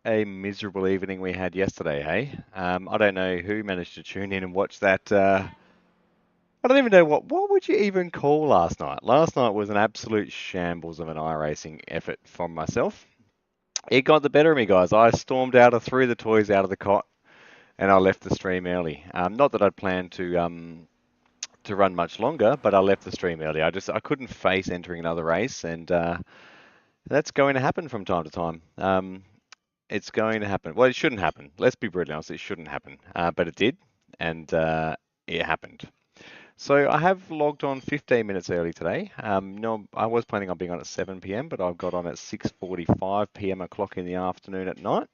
A miserable evening we had yesterday, hey? I don't know who managed to tune in and watch that. I don't even know what would you even call last night. Last night was an absolute shambles of an iRacing effort from myself. It got the better of me, guys. I stormed out, I threw the toys out of the cot, and I left the stream early. Not that I'd planned to run much longer, but I left the stream early. I couldn't face entering another race, and that's going to happen from time to time. It's going to happen. Well, it shouldn't happen. Let's be brutally honest, it shouldn't happen. But it did, and it happened. So I have logged on 15 minutes early today. No, I was planning on being on at 7 p.m., but I've got on at 6:45 p.m. o'clock in the afternoon at night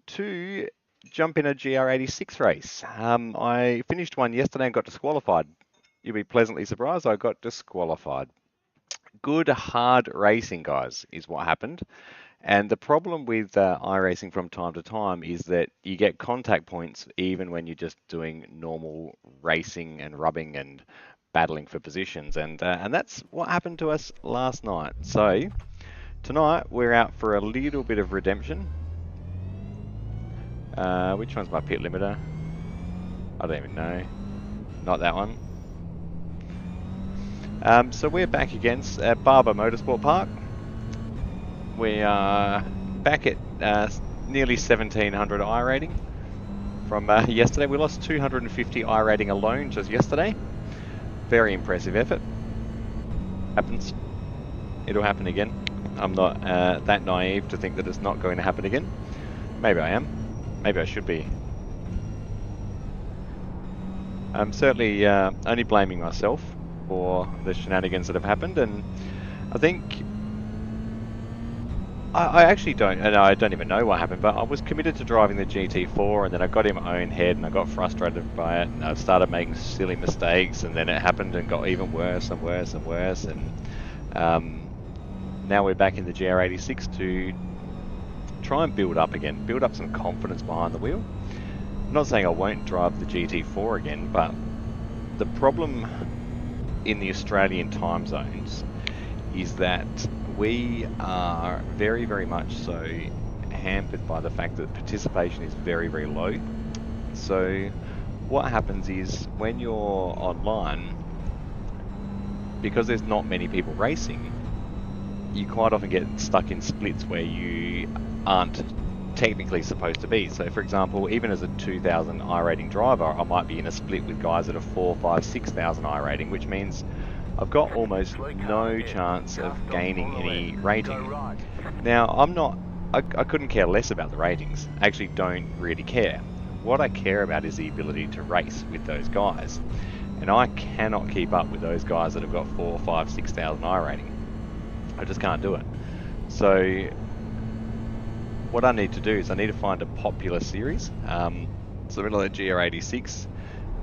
to jump in a GR86 race. I finished one yesterday and got disqualified. You'll be pleasantly surprised, I got disqualified. Good hard racing, guys, is what happened. And the problem with iRacing from time to time is that you get contact points even when you're just doing normal racing and rubbing and battling for positions. And that's what happened to us last night. So tonight we're out for a little bit of redemption. Which one's my pit limiter? I don't even know. Not that one. So we're back against Barber Motorsport Park. We are back at nearly 1700 iRating from yesterday. We lost 250 iRating alone just yesterday. Very impressive effort. Happens. It'll happen again. I'm not that naive to think that it's not going to happen again. Maybe I am. Maybe I should be. I'm certainly only blaming myself for the shenanigans that have happened, and I think I actually don't, and I don't even know what happened, but I was committed to driving the GT4, and then I got in my own head and I got frustrated by it, and I started making silly mistakes, and then it happened and got even worse and worse and worse, and now we're back in the GR86 to try and build up again, build up some confidence behind the wheel. I'm not saying I won't drive the GT4 again, but the problem in the Australian time zones is that we are very, very much so hampered by the fact that participation is very, very low. So what happens is when you're online, because there's not many people racing, you quite often get stuck in splits where you aren't technically supposed to be. So for example, even as a 2000 iRating driver, I might be in a split with guys that are 4, 5, 6000 iRating, which means I've got almost no chance of gaining any rating. Now, I couldn't care less about the ratings. I actually don't really care. What I care about is the ability to race with those guys. And I cannot keep up with those guys that have got 4, 5, 6000 iRating. I just can't do it. So what I need to do is I need to find a popular series, so like GR86,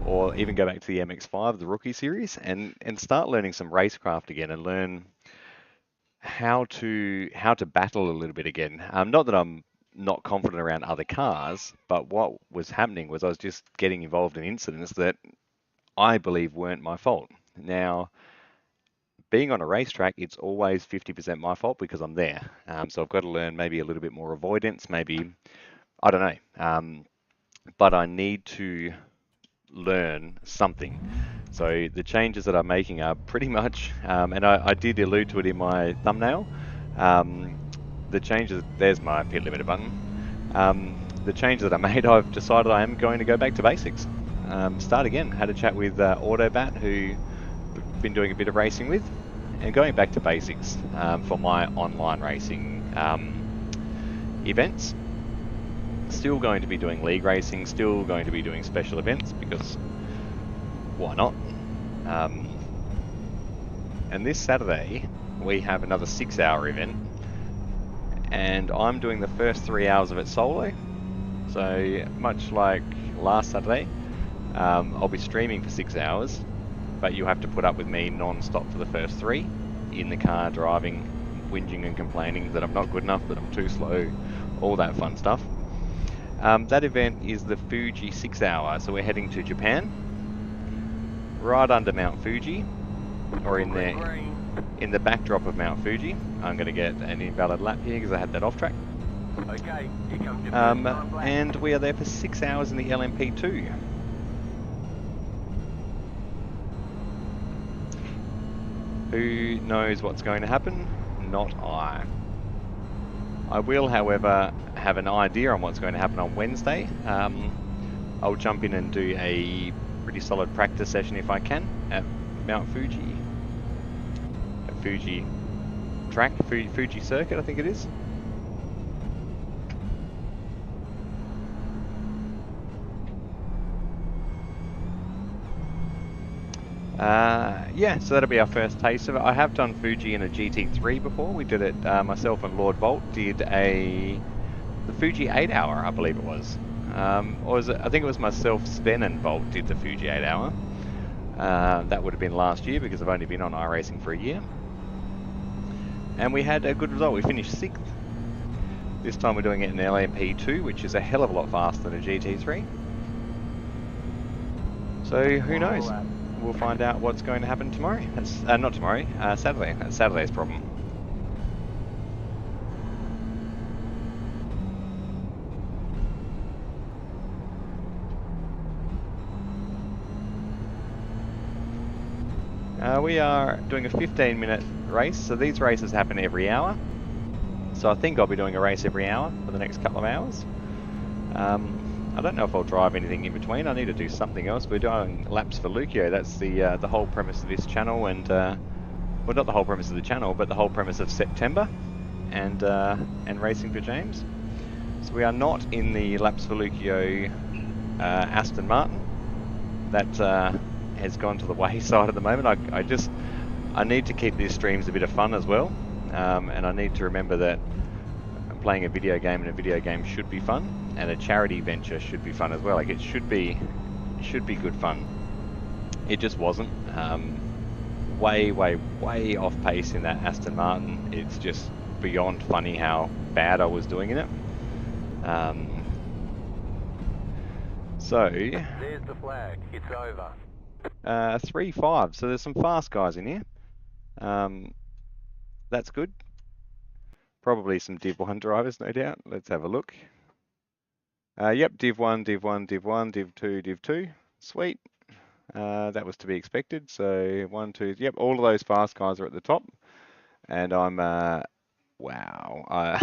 or even go back to the MX5, the rookie series, and start learning some racecraft again and learn how to battle a little bit again. Not that I'm not confident around other cars, but what was happening was I was just getting involved in incidents that I believe weren't my fault. Now, being on a racetrack, it's always 50% my fault because I'm there. So I've got to learn maybe a little bit more avoidance, maybe, I don't know. But I need to learn something. So the changes that I'm making are pretty much, and I did allude to it in my thumbnail, the changes, there's my pit limiter button. The changes that I made, I've decided I am going to go back to basics. Start again. Had a chat with Autobat, who I've been doing a bit of racing with, and going back to basics for my online racing events. Still going to be doing league racing, still going to be doing special events, because why not? And this Saturday we have another 6-hour event, and I'm doing the first 3 hours of it solo. So much like last Saturday, I'll be streaming for 6 hours, but you have to put up with me non-stop for the first 3, in the car driving, whinging and complaining that I'm not good enough, that I'm too slow, all that fun stuff. That event is the Fuji 6-hour, so we're heading to Japan, right under Mount Fuji, or in the backdrop of Mount Fuji. I'm going to get an invalid lap here because I had that off track. Okay, here comes your first time black. And we are there for 6 hours in the LMP2. Who knows what's going to happen? Not I. I will, however, have an idea on what's going to happen on Wednesday. I'll jump in and do a pretty solid practice session if I can at Mount Fuji. At Fuji track, Fuji circuit, I think it is. Yeah, so that'll be our first taste of it. I have done Fuji in a GT3 before. We did it, myself and Lord Bolt did the Fuji 8 hour, I believe it was. Or was it, I think it was myself, Sven and Bolt did the Fuji 8 hour. That would have been last year because I've only been on iRacing for a year. And we had a good result. We finished 6th. This time we're doing it in LMP2, which is a hell of a lot faster than a GT3. So who knows? We'll find out what's going to happen tomorrow. That's not tomorrow, Saturday. That's Saturday's problem. We are doing a 15-minute race, so these races happen every hour. So I think I'll be doing a race every hour for the next couple of hours. I don't know if I'll drive anything in between. I need to do something else. We're doing laps for Leuko. That's the whole premise of this channel, and well, not the whole premise of the channel, but the whole premise of September and racing for James. So we are not in the laps for Leuko Aston Martin. That has gone to the wayside at the moment. I need to keep these streams a bit of fun as well, and I need to remember that playing a video game, and a video game should be fun, and a charity venture should be fun as well. Like, it should be good fun. It just wasn't. Way off pace in that Aston Martin. It's just beyond funny how bad I was doing in it. So There's the flag. It's over. 3-5. So there's some fast guys in here. That's good. Probably some Div 1 drivers, no doubt. Let's have a look. Yep, Div 1, Div 1, Div 1, Div 2, Div 2. Sweet. That was to be expected. So 1, 2, yep, all of those fast guys are at the top. And I'm, wow.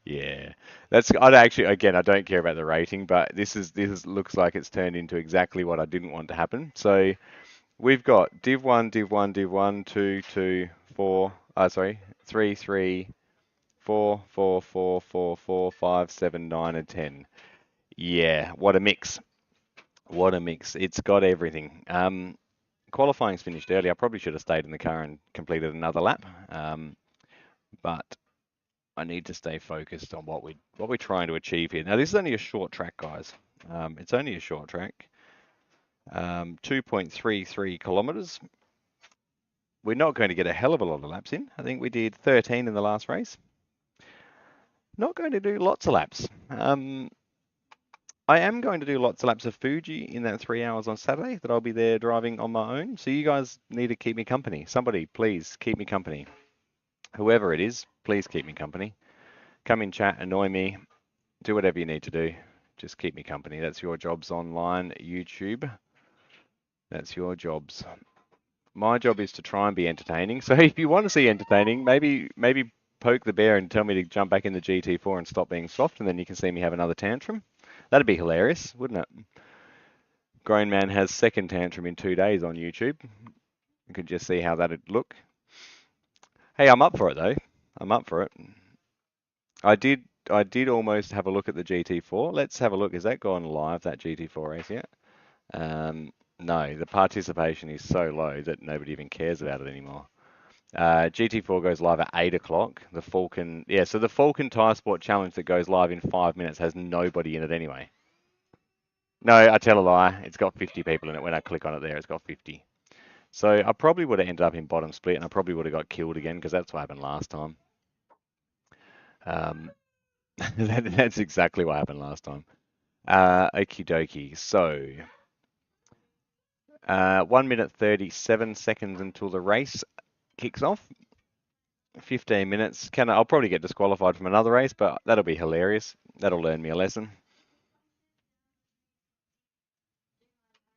Yeah. I'd actually, again, I don't care about the rating, but this looks like it's turned into exactly what I didn't want to happen. So we've got Div 1, Div 1, Div 1, 2, 2, 4, 3, 3, 4, 4, 4, 4, 4, 5, 7, 9, and 10. Yeah, what a mix. What a mix. It's got everything. Qualifying's finished early. I probably should have stayed in the car and completed another lap. But I need to stay focused on what we're trying to achieve here. Now, this is only a short track, guys. It's only a short track. 2.33 kilometers. We're not going to get a hell of a lot of laps in. I think we did 13 in the last race. Not going to do lots of laps. I am going to do lots of laps of Fuji in that 3 hours on Saturday that I'll be there driving on my own. So you guys need to keep me company. Somebody, please keep me company. Whoever it is, please keep me company. Come in chat, annoy me, do whatever you need to do. Just keep me company. That's your jobs online, YouTube. That's your jobs. My job is to try and be entertaining. So if you want to see entertaining, maybe poke the bear and tell me to jump back in the GT4 and stop being soft, and then you can see me have another tantrum. That'd be hilarious, wouldn't it? Grown man has second tantrum in 2 days on YouTube. You could just see how that'd look. Hey, I'm up for it though. I'm up for it. I did almost have a look at the GT4. Let's have a look. Is that gone live, that GT4 race yet? No, the participation is so low that nobody even cares about it anymore. GT4 goes live at 8 o'clock. The Falcon, yeah, so the Falcon Tire Sport Challenge that goes live in 5 minutes has nobody in it anyway. No, I tell a lie. It's got 50 people in it. When I click on it there, it's got 50. So I probably would have ended up in bottom split, and I probably would have got killed again because that's what happened last time. That's exactly what happened last time. Okie dokie. So 1 minute 37 seconds until the race kicks off. 15 minutes. I'll probably get disqualified from another race, but that'll be hilarious. That'll learn me a lesson.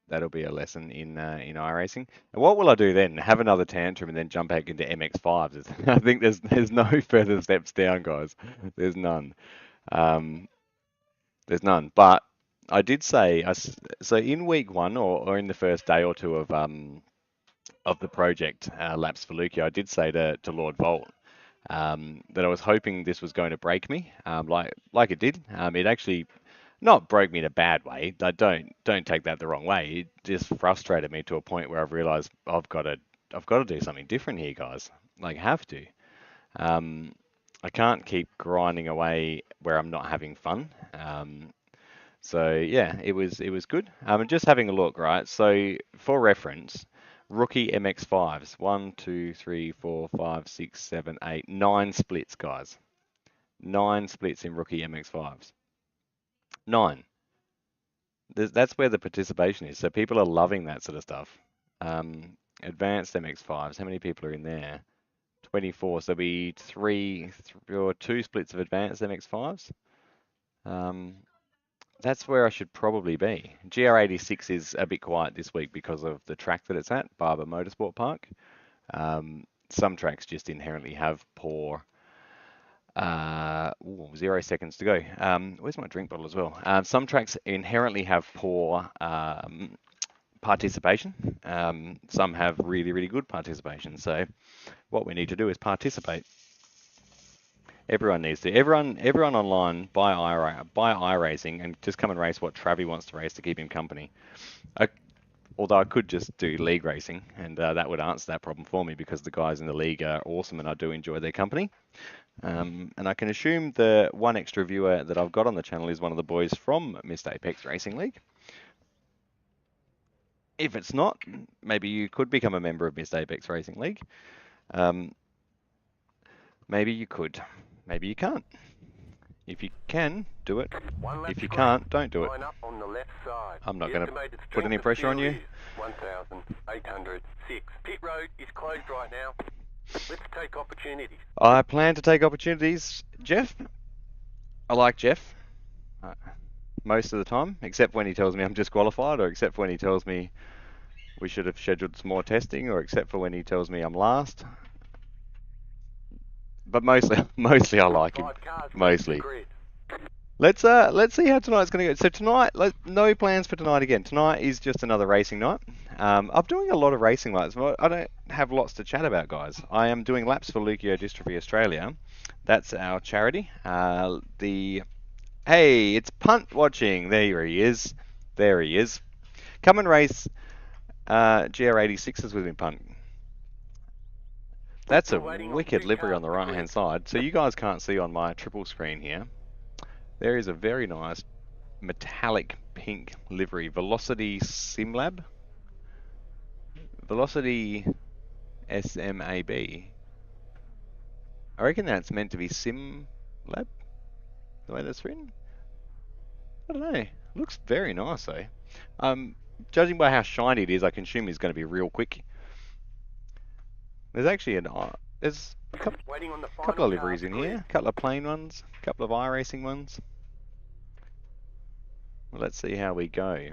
That'll be a lesson in iRacing. And what will I do then? Have another tantrum and then jump back into MX5s? I think there's no further steps down, guys. There's none. Um, there's none. But I did say, so in week one or in the first day or two of the project, Laps for Leuko, I did say to Lord Volt that I was hoping this was going to break me, like it did. It actually not broke me in a bad way. Don't take that the wrong way. It just frustrated me to a point where I've realised I've got to do something different here, guys. Like, have to. I can't keep grinding away where I'm not having fun. So yeah, it was good. And just having a look, right? So for reference, rookie MX5s, 1, 2, 3, 4, 5, 6, 7, 8, 9 splits, guys. 9 splits in rookie MX5s. 9. That's where the participation is. So people are loving that sort of stuff. Advanced MX5s, how many people are in there? 24. So there'll be 3 or 2 splits of advanced MX5s. That's where I should probably be. GR86 is a bit quiet this week because of the track that it's at, Barber Motorsport Park. Some tracks just inherently have poor. 0 seconds to go. Where's my drink bottle as well? Some tracks inherently have poor participation. Some have really, really good participation. So what we need to do is participate. Everyone needs to. Everyone online buy iRacing and just come and race what Travi wants to race to keep him company. Although I could just do league racing, and that would answer that problem for me because the guys in the league are awesome and I do enjoy their company. And I can assume the one extra viewer that I've got on the channel is one of the boys from Mr. Apex Racing League. If it's not, maybe you could become a member of Mr. Apex Racing League. Maybe you could. Maybe you can't. If you can, do it. If you can't, don't do it. I'm not going to put any pressure on you. 1,806. Pit road is closed right now. Let's take opportunities. I plan to take opportunities, Jeff. I like Jeff most of the time, except when he tells me I'm disqualified, or except when he tells me we should have scheduled some more testing, or except for when he tells me I'm last. But mostly I like him. Mostly. Let's see how tonight's going to go. So tonight, no plans for tonight again. Tonight is just another racing night. I'm doing a lot of racing nights. I don't have lots to chat about, guys. I am doing laps for Leukodystrophy Australia. That's our charity. Hey, it's Punt watching. There he is. There he is. Come and race GR86s with me, Punt. That's a wicked livery on the right-hand side. So you guys can't see on my triple screen here. There is a very nice metallic pink livery. Velocity SimLab. Velocity SMAB. I reckon that's meant to be SimLab, the way that's written. I don't know. It looks very nice though. Judging by how shiny it is, I can assume it's going to be real quick. There's actually there's a couple of liveries in here, a couple of plain ones, a couple of iRacing ones. Well, let's see how we go.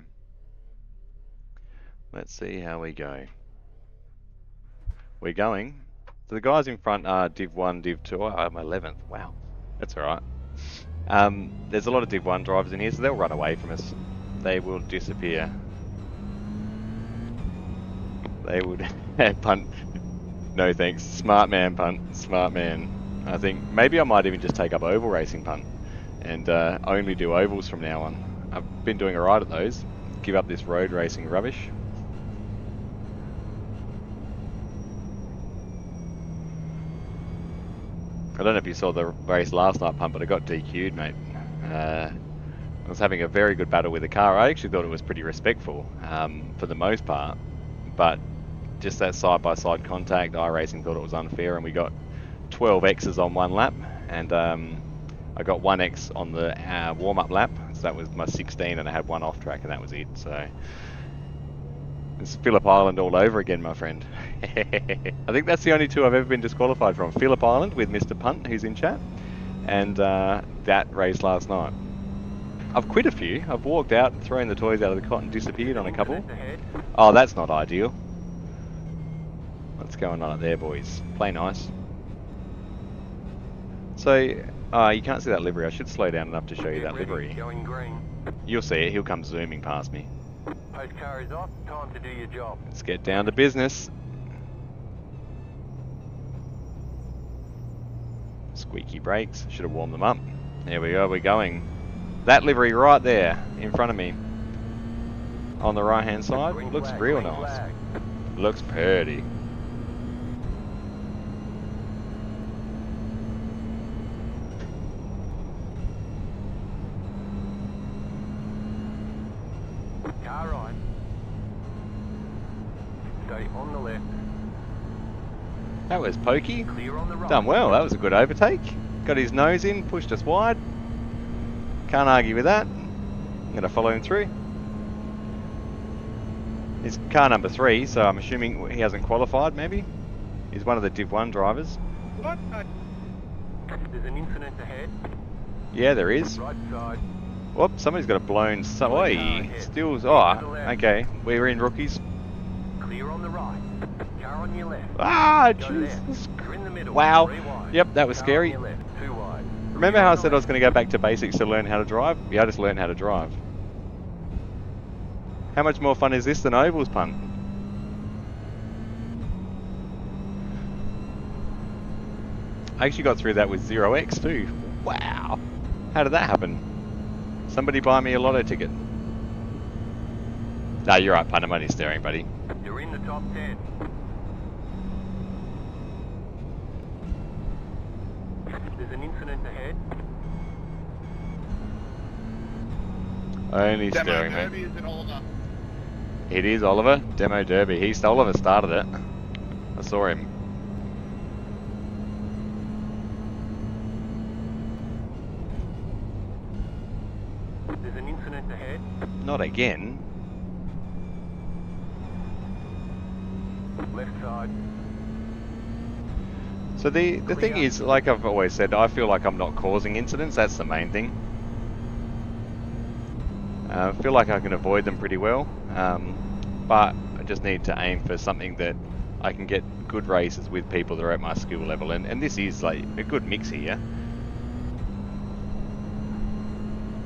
Let's see how we go. We're going. So the guys in front are Div 1, Div 2. I'm 11th. Wow, that's all right. There's a lot of Div 1 drivers in here, so they'll run away from us. They will disappear. They would punt. No thanks. Smart man, Punt. Smart man. I think maybe I might even just take up oval racing, Punt, and only do ovals from now on. I've been doing alright at those. Give up this road racing rubbish. I don't know if you saw the race last night, Punt, but I got DQ'd, mate. I was having a very good battle with the car. I actually thought it was pretty respectful for the most part, but just that side-by-side contact, iRacing thought it was unfair, and we got 12 X's on one lap, and I got 1 X on the warm-up lap, so that was my 16, and I had 1 off track, and that was it. So it's Phillip Island all over again, my friend. I think that's the only two I've ever been disqualified from. Phillip Island with Mr. Punt, who's in chat, and that race last night. I've quit a few. I've walked out, thrown the toys out of the cot and disappeared on a couple. Oh, that's not ideal. What's going on up there, boys? Play nice. So, you can't see that livery. I should slow down enough to show you that livery. Going green. You'll see it. He'll come zooming past me. Post car is off. Time to do your job. Let's get down to business. Squeaky brakes. Should have warmed them up. There we go. We're going. That livery right there in front of me. On the right hand side. Green Looks flag, real green nice. flag. Looks pretty. Car right. Stay on the left. That was pokey. Clear on the right. Done well. That was a good overtake. Got his nose in, pushed us wide. Can't argue with that. I'm going to follow him through. It's car number 3, so I'm assuming he hasn't qualified, maybe? He's one of the Div 1 drivers. What? There's an incident ahead. Yeah, there is. Right side. Whoop, somebody's got a blown... Oi, stills... Oh, okay. We're in rookies. Clear on the right. Car on your left. Ah, Go Jesus. left. You're in the middle. Wow. 3 wide. Yep, that was Car scary. on your left. 2 wide. Remember how I said I was going to go back to basics to learn how to drive? Yeah, I just learned how to drive. How much more fun is this than ovals, Punt? I actually got through that with 0x too. Wow. How did that happen? Somebody buy me a lotto ticket. Nah, you're right, Punt. I'm only staring, buddy. You're in the top 10. There's an incident ahead. Only staring, Demo mate. Derby, is it Oliver? It is Oliver. Demo Derby. Oliver started it. I saw him. There's an incident ahead. Not again. Left side. So the thing is, like I've always said, I feel like I'm not causing incidents. That's the main thing. I feel like I can avoid them pretty well, but I just need to aim for something that I can get good races with people that are at my skill level, and this is like a good mix here.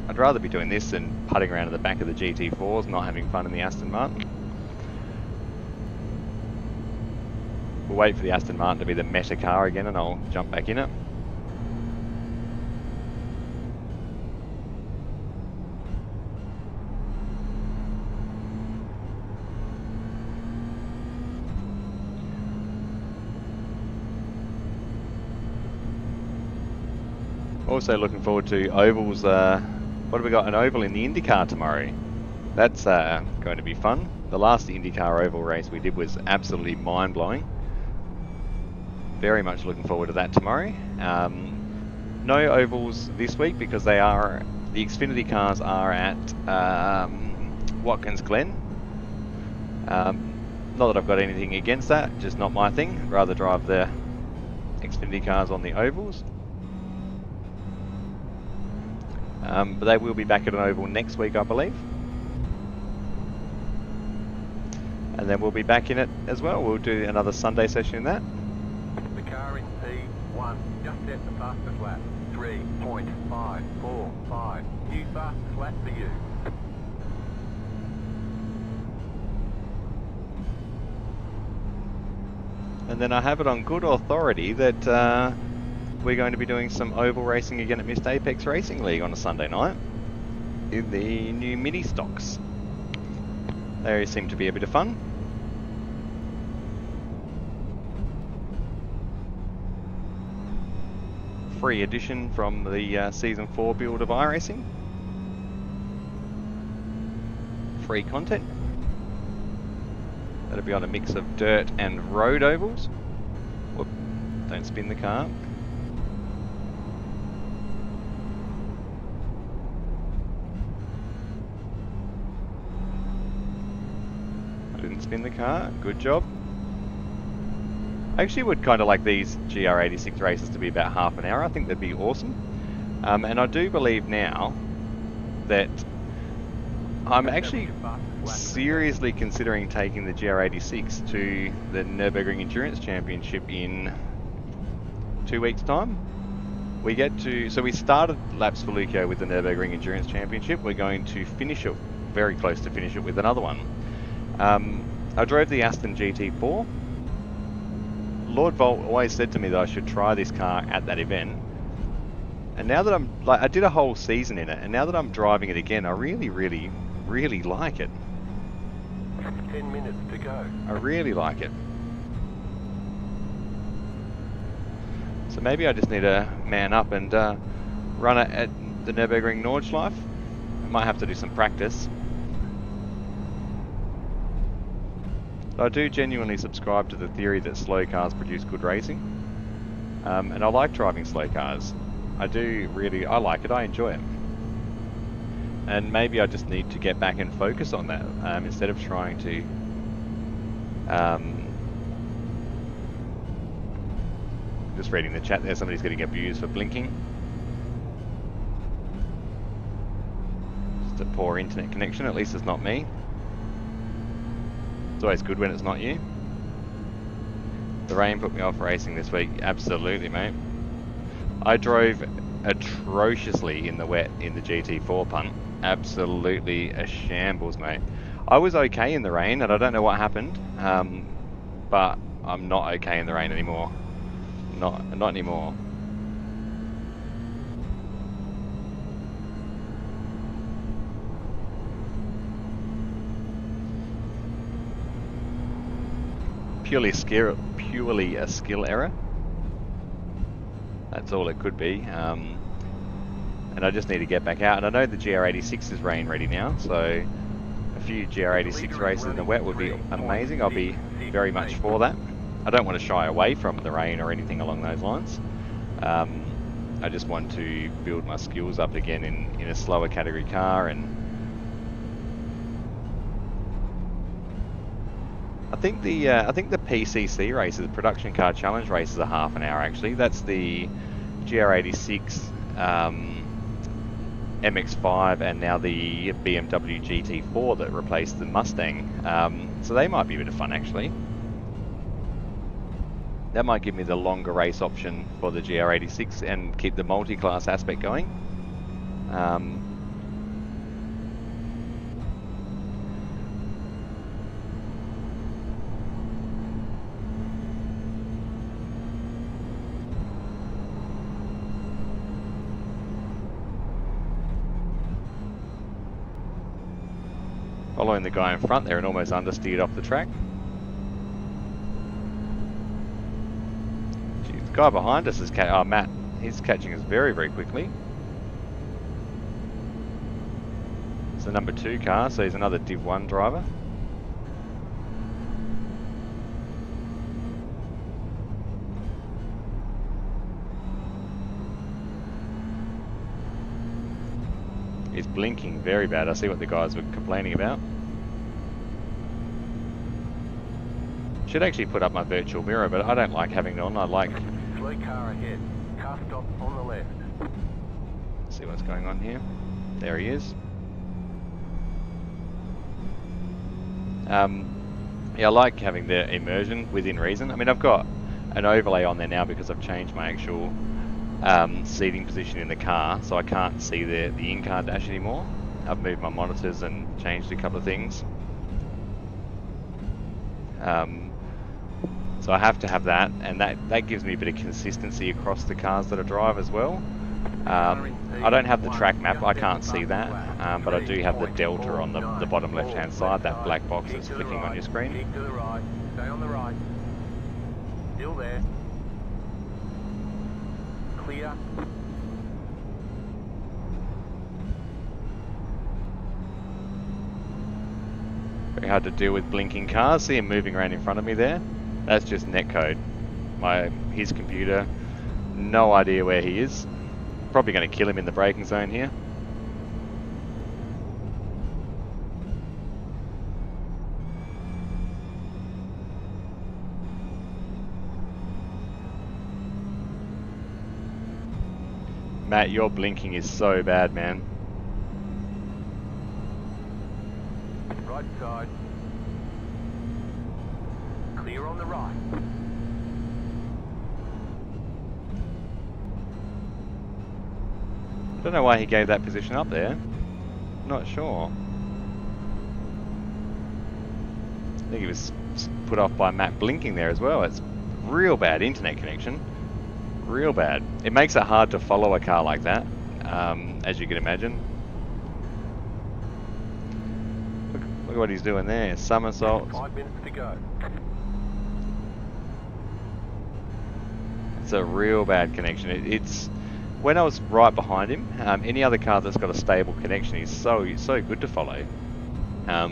I'd rather be doing this than putting around at the back of the GT4s, not having fun in the Aston Martin. We'll wait for the Aston Martin to be the meta car again and I'll jump back in it. Also looking forward to ovals. What have we got? An oval in the IndyCar tomorrow. That's going to be fun. The last IndyCar oval race we did was absolutely mind-blowing. Very much looking forward to that tomorrow. No ovals this week because they are the Xfinity cars are at Watkins Glen. Not that I've got anything against that, just not my thing. I'd rather drive the Xfinity cars on the ovals. But they will be back at an oval next week, I believe. And then we'll be back in it as well. We'll do another Sunday session in that. The car in P1 just set the fastest lap. 3.545. New fastest lap for you. And then I have it on good authority that we're going to be doing some oval racing again at Missed Apex Racing League on a Sunday night in the new mini stocks. They seem to be a bit of fun. Free edition from the Season 4 build of iRacing. Free content. That'll be on a mix of dirt and road ovals. Whoop, don't spin the car. I didn't spin the car, good job. I actually would kind of like these GR86 races to be about half an hour. I think that'd be awesome. And I do believe now that I'm actually seriously considering taking the GR86 to the Nürburgring Endurance Championship in 2 weeks' time. We get to, so we started laps for Leuko with the Nürburgring Endurance Championship. We're going to finish it, very close to finish it with another one. I drove the Aston GT4. Lord Volt always said to me that I should try this car at that event. And now that I'm, like, I did a whole season in it, and now that I'm driving it again, I really like it. 10 minutes to go. I really like it. So maybe I just need to man up and run it at the Nürburgring Nordschleife. I might have to do some practice. I do genuinely subscribe to the theory that slow cars produce good racing. And I like driving slow cars. I like it, I enjoy it. And maybe I just need to get back and focus on that instead of trying to just reading the chat there, somebody's getting abused for blinking. Just a poor internet connection, at least it's not me. It's always good when it's not you. The rain put me off racing this week. Absolutely, mate. I drove atrociously in the wet in the GT4 punt. Absolutely a shambles, mate. I was okay in the rain, and I don't know what happened, but I'm not okay in the rain anymore. Not anymore. Purely a skill error. That's all it could be. And I just need to get back out. And I know the GR86 is rain ready now, so a few GR86 races in the wet would be amazing. I'll be very much for that. I don't want to shy away from the rain or anything along those lines. I just want to build my skills up again in a slower category car, and I think the PCC races, the production car challenge races, are half an hour actually. That's the GR86, MX-5, and now the BMW GT4 that replaced the Mustang. So they might be a bit of fun actually. That might give me the longer race option for the GR86 and keep the multi-class aspect going. Following the guy in front there and almost understeered off the track. The guy behind us is Matt. He's catching us very quickly. It's the number 2 car, so he's another Div 1 driver. He's blinking very bad. I see what the guys were complaining about. Should actually put up my virtual mirror, but I don't like having it on. I like... Slow car ahead. Car stop on the left. See what's going on here. There he is. Yeah, I like having the immersion within reason. I mean, I've got an overlay on there now because I've changed my actual seating position in the car, so I can't see the in-car dash anymore. I've moved my monitors and changed a couple of things. So I have to have that, and that gives me a bit of consistency across the cars that I drive as well. I don't have the track map, I can't see that, but I do have the delta on the bottom left-hand side, that black box that's flicking on your screen. Keep to the right. Stay on the right. Still there. Clear. Very hard to deal with blinking cars. See him moving around in front of me there. That's just netcode. His computer, no idea where he is. Probably going to kill him in the braking zone here. Matt, your blinking is so bad, man. Right side. Clear on the right. Don't know why he gave that position up there. Not sure. I think he was put off by Matt blinking there as well. It's real bad internet connection. Real bad. It makes it hard to follow a car like that, as you can imagine. Look at what he's doing there. Somersaults. 5 minutes to go. It's a real bad connection. It's when I was right behind him. Any other car that's got a stable connection is so good to follow,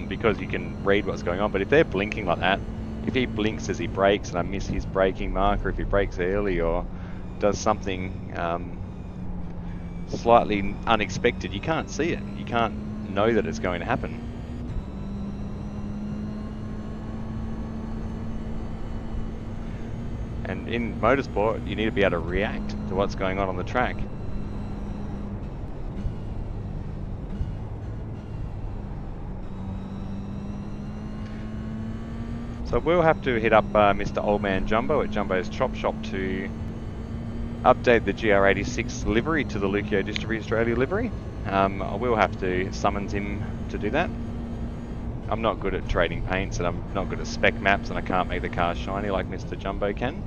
because you can read what's going on. But if they're blinking like that, if he blinks as he brakes and I miss his braking marker, if he brakes early or does something slightly unexpected, you can't see it. You can't know that it's going to happen. And in motorsport, you need to be able to react to what's going on the track. So we'll have to hit up Mr. Old Man Jumbo at Jumbo's Chop Shop to update the GR86 livery to the Leukodystrophy Australia livery. I will have to summons him to do that. I'm not good at trading paints and I'm not good at spec maps, and I can't make the cars shiny like Mr. Jumbo can.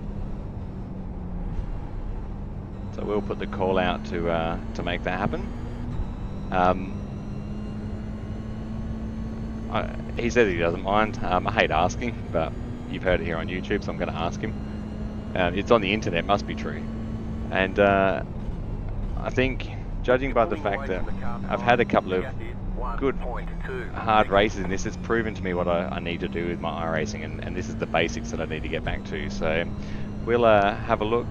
So we'll put the call out to make that happen. He says he doesn't mind. I hate asking, but you've heard it here on YouTube, so I'm going to ask him. It's on the internet, must be true. And I think, judging by the fact that I've had a couple of good hard races in this, it's proven to me what I need to do with my iRacing, and this is the basics that I need to get back to. So we'll have a look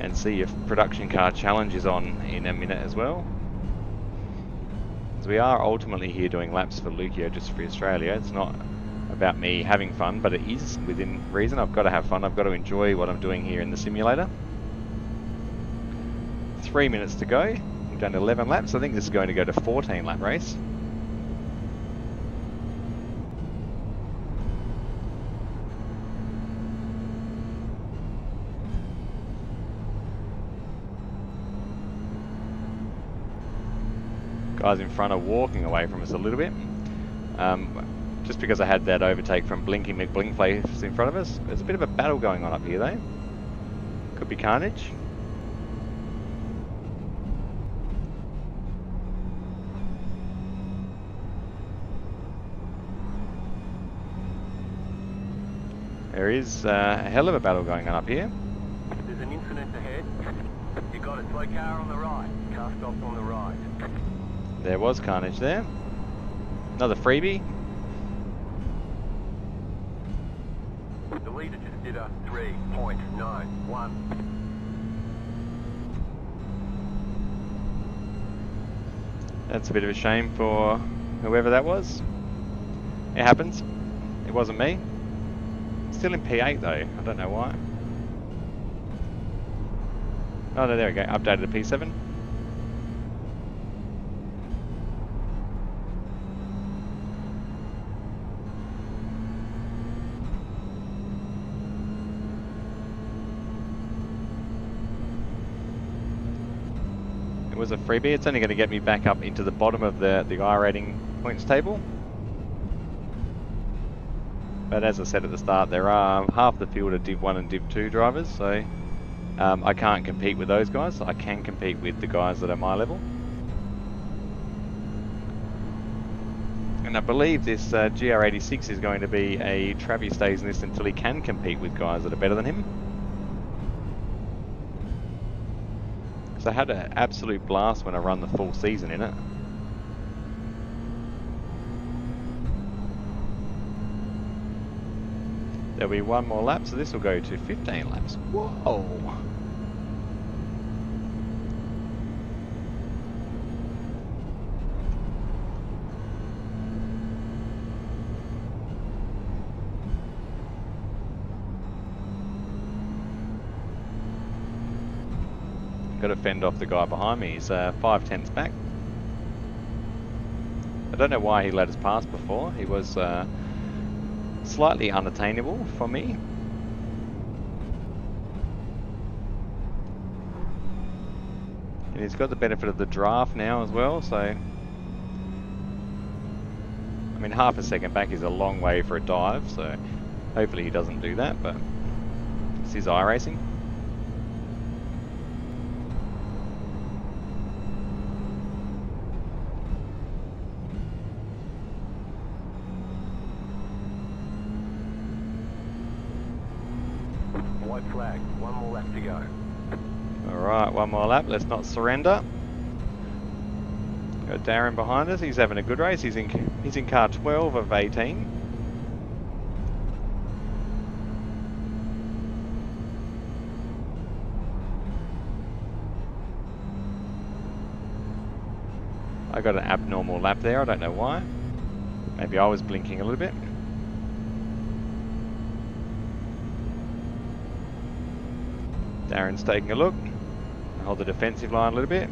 and see if Production Car Challenge is on in a minute as well. So we are ultimately here doing laps for Leukodystrophy Australia. It's not about me having fun, but it is within reason. I've got to have fun. I've got to enjoy what I'm doing here in the simulator. 3 minutes to go. We've done 11 laps. I think this is going to go to 14 lap race. Guys in front are walking away from us a little bit. Just because I had that overtake from Blinking McBlinkface in front of us. There's a bit of a battle going on up here though. Could be carnage. There is a hell of a battle going on up here. There's an incident ahead. You got a slow car on the right. Car stopped on the right. There was carnage there. Another freebie. The leader just did a 3.91. That's a bit of a shame for whoever that was. It happens. It wasn't me. Still in P8 though. I don't know why. Oh no, there we go. Updated to P7. It was a freebie. It's only going to get me back up into the bottom of the iRating points table. But as I said at the start, there are half the field are Div 1 and Div 2 drivers, so I can't compete with those guys. I can compete with the guys that are my level. And I believe this GR86 is going to be a Travi stays in this until he can compete with guys that are better than him. So I had an absolute blast when I run the full season in it. There'll be one more lap, so this will go to 15 laps. Whoa! Got to fend off the guy behind me. He's 5/10 back. I don't know why he let us pass before. He was slightly unattainable for me. And he's got the benefit of the draft now as well, so... I mean, half a second back is a long way for a dive, so hopefully he doesn't do that, but this is iRacing. White flag, one more lap to go. Alright, one more lap, let's not surrender. Got Darren behind us, he's having a good race, he's in car 12 of 18. I got an abnormal lap there, I don't know why. Maybe I was blinking a little bit. Darren's taking a look. Hold the defensive line a little bit.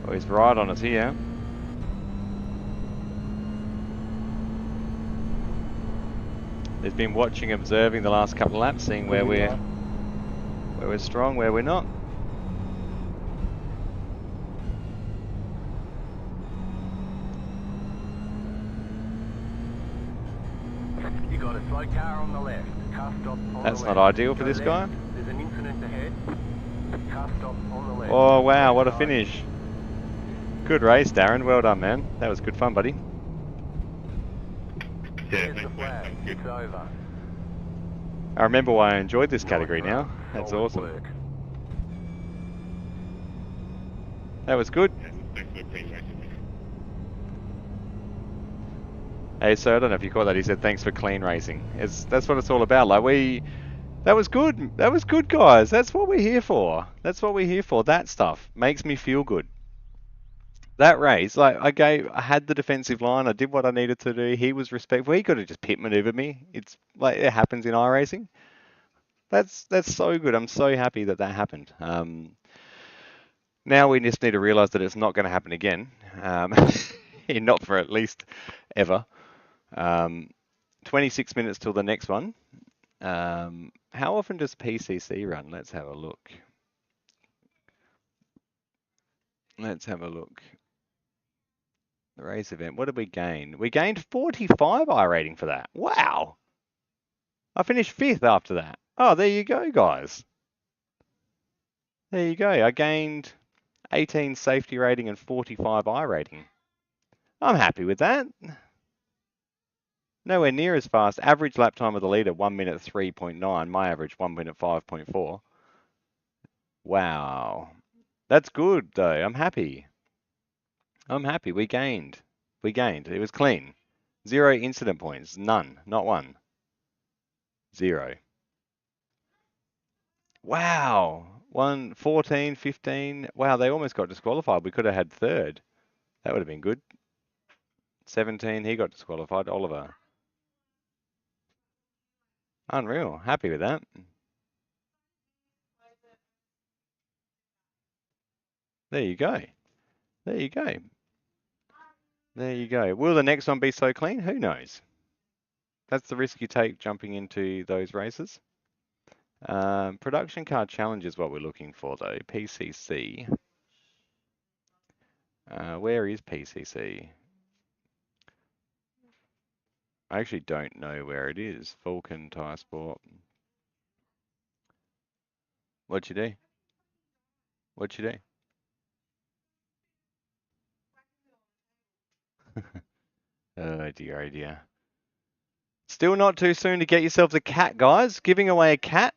Oh, he's right on us here. He's been watching, observing the last couple of laps, seeing where we're strong, where we're not. You got a slow car on the left. Car stop on That's the not left. ideal for this guy. There's an incident ahead. Car stop on the left. Oh wow, what a finish. Good race, Darren. Well done, man. That was good fun, buddy. There's the flag. It's over. I remember why I enjoyed this category now. That's Solid awesome. work. That was good. Hey, so I don't know if you caught that. He said, "Thanks for clean racing." That's what it's all about. Like that was good. That was good, guys. That's what we're here for. That's what we're here for. That stuff makes me feel good. That race, like I had the defensive line. I did what I needed to do. He was respectful. He could have just pit maneuvered me. It's like it happens in iRacing. That's so good. I'm so happy that happened. Now we just need to realise that it's not going to happen again. Not for at least ever. 26 minutes till the next one. How often does PCC run? Let's have a look. Let's have a look. The race event. What did we gain? We gained 45 iRating for that. Wow. I finished 5th after that. Oh, there you go, guys. There you go. I gained 18 safety rating and 45 iRating. I'm happy with that. Nowhere near as fast. Average lap time of the leader, 1 minute 3.9. My average, 1 minute 5.4. Wow. That's good, though. I'm happy. I'm happy. We gained. We gained. It was clean. 0 incident points. None. Not one. 0. Wow. 1, 14, 15. Wow, they almost got disqualified. We could have had 3rd. That would have been good. 17, he got disqualified. Oliver. Unreal. Happy with that. There you go. There you go. There you go. Will the next one be so clean? Who knows? That's the risk you take jumping into those races. Production car challenge is what we're looking for, though. PCC. Where is PCC? I actually don't know where it is. Falcon Tire Sport. What'd you do? What'd you do? Oh dear, oh dear. Still not too soon to get yourselves a cat, guys. Giving away a cat.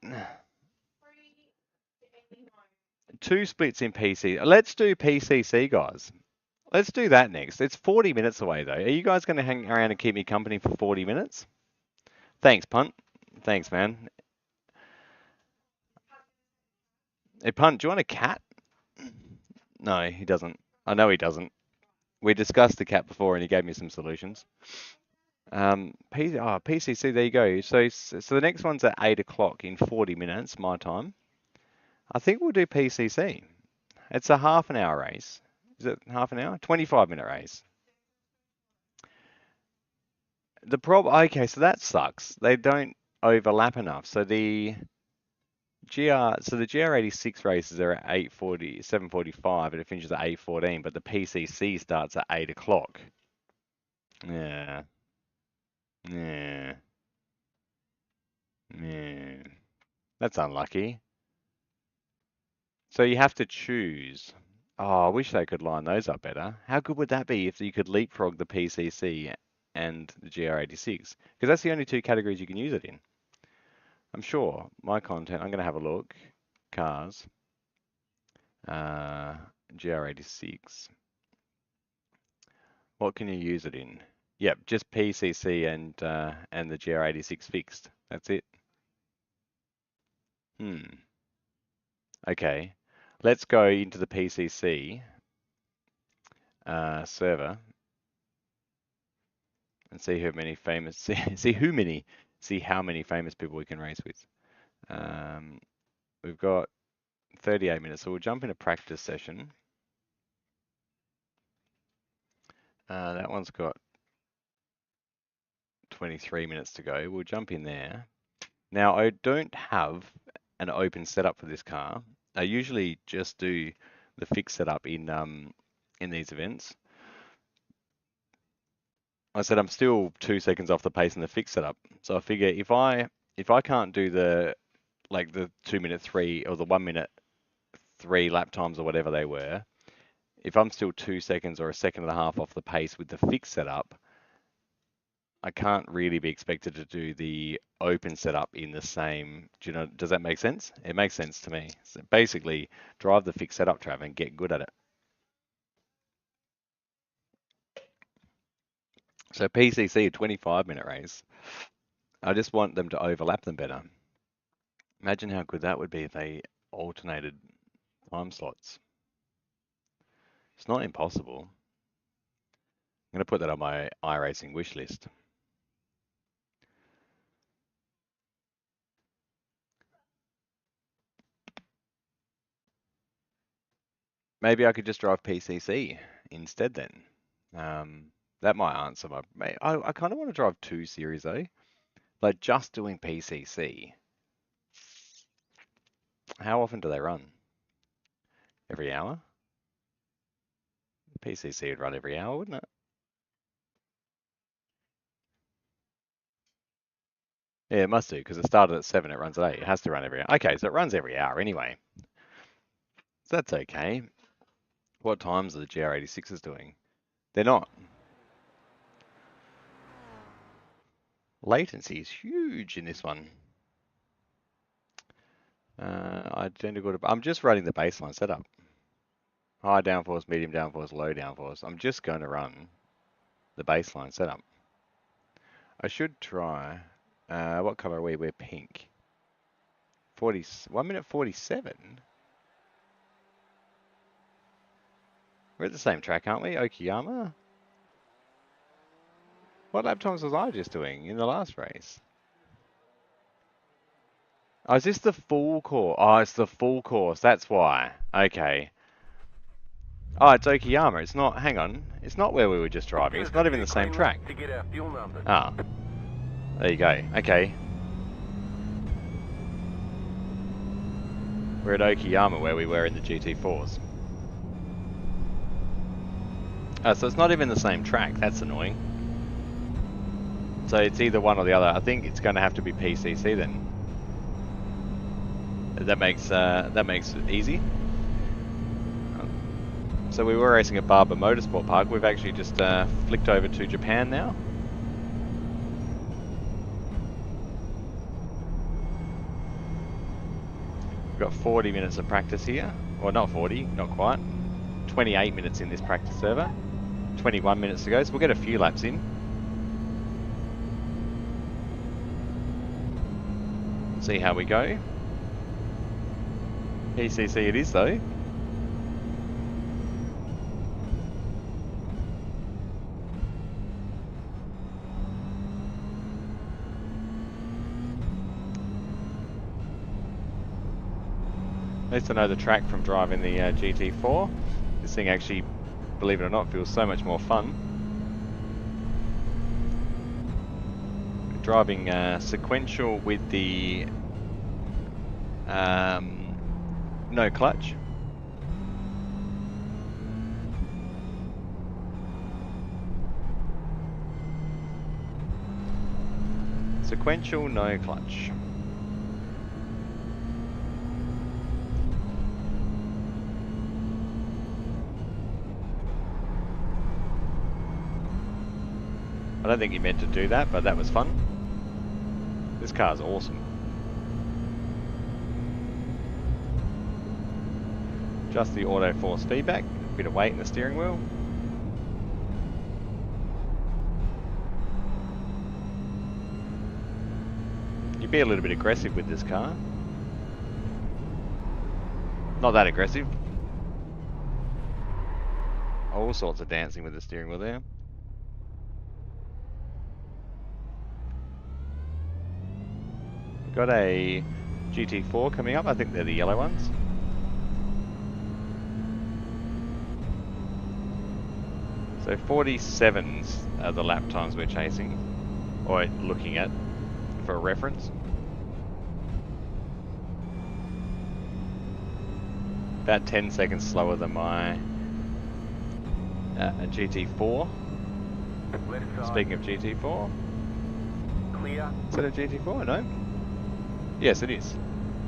2 splits in PC. Let's do PCC, guys. Let's do that next. It's 40 minutes away, though. Are you guys going to hang around and keep me company for 40 minutes? Thanks, Punt. Thanks, man. Hey, Punt, do you want a cat? No, he doesn't. I know he doesn't. We discussed the cap before, and he gave me some solutions. PCC, there you go. So the next one's at 8 o'clock in 40 minutes, my time. I think we'll do PCC. It's a half an hour race. Is it half an hour? 25-minute race. The problem, okay, so that sucks. They don't overlap enough. So the GR86 races are at 8:40, 7:45, and it finishes at 8:14. But the PCC starts at 8 o'clock. Yeah, yeah, yeah. That's unlucky. So you have to choose. Oh, I wish they could line those up better. How good would that be if you could leapfrog the PCC and the GR86? Because that's the only two categories you can use it in. I'm sure my content, I'm going to have a look. Cars. GR86. What can you use it in? Yep, just PCC and the GR86 fixed. That's it. Okay. Let's go into the PCC server and see how many famous see how many famous people we can race with. We've got 38 minutes, so we'll jump in a practice session. That one's got 23 minutes to go. We'll jump in there. Now, I don't have an open setup for this car. I usually just do the fixed setup in these events. I said I'm still 2 seconds off the pace in the fixed setup, so I figure if I can't do the 2-minute 3 or the 1-minute 3 lap times or whatever they were, if I'm still 2 seconds or a second and a half off the pace with the fixed setup, I can't really be expected to do the open setup in the same. Does that make sense? It makes sense to me. So basically, drive the fixed setup, Trav, and get good at it. So PCC, a 25-minute race. I just want them to overlap them better. Imagine how good that would be if they alternated time slots. It's not impossible. I'm going to put that on my iRacing wish list. Maybe I could just drive PCC instead then. That might answer my. I kind of want to drive 2 series though. Like just doing PCC. How often do they run? Every hour? PCC would run every hour, wouldn't it? Yeah, it must do, because it started at 7, it runs at 8. It has to run every hour. Okay, so it runs every hour anyway. So that's okay. What times are the GR86s doing? They're not. Latency is huge in this one. Identical to, I'm just running the baseline setup. High downforce, medium downforce, low downforce. I'm just going to run the baseline setup. I should try, what color are we? We're pink. 1 minute 47? We're at the same track, aren't we? Okayama? What lap times was I just doing in the last race? Oh, is this the full course? Oh, it's the full course. That's why. Okay. Oh, it's Okayama. It's not. Hang on. It's not where we were just driving. It's not even the same track. To get our fuel numbers. Ah. There you go. Okay. We're at Okayama where we were in the GT4s. Oh, so it's not even the same track. That's annoying. So it's either one or the other. I think it's going to have to be PCC then. That makes it easy. So we were racing at Barber Motorsport Park. We've actually just flicked over to Japan now. We've got 40 minutes of practice here. Well, not 40, not quite. 28 minutes in this practice server. 21 minutes to go, so we'll get a few laps in. See how we go. PCC it is though. least I know the track from driving the GT4. This thing actually, believe it or not, feels so much more fun. Driving sequential with the no clutch. Sequential, no clutch. I don't think he meant to do that, but that was fun. This car's awesome. Just the auto force feedback, a bit of weight in the steering wheel. You'd be a little bit aggressive with this car. Not that aggressive. All sorts of dancing with the steering wheel there. We've got a GT4 coming up. I think they're the yellow ones. So 47s are the lap times we're chasing, or looking at for a reference. About 10 seconds slower than my GT4. Speaking of GT4, Clear. is that a GT4? No? Yes, it is.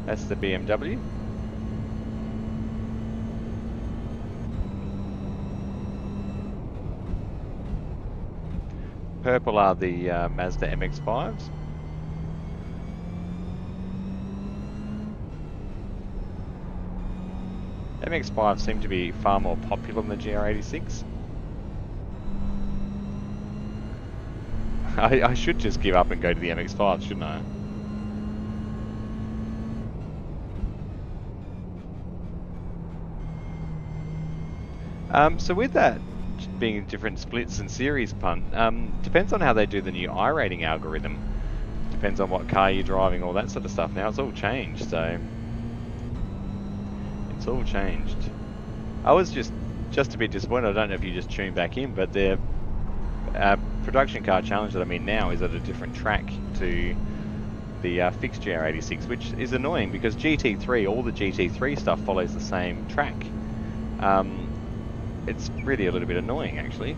That's the BMW. Purple are the Mazda MX-5s. MX-5 seem to be far more popular than the GR86. I should just give up and go to the MX-5, shouldn't I? So with that being different splits and series punt, depends on how they do the new iRating algorithm. Depends on what car you're driving, all that sort of stuff. Now it's all changed, so it's all changed. I was just a bit disappointed. I don't know if you just tuned back in, but the production car challenge that I'm in now is at a different track to the fixed GR86, which is annoying because GT3, all the GT3 stuff follows the same track. It's really a little bit annoying actually,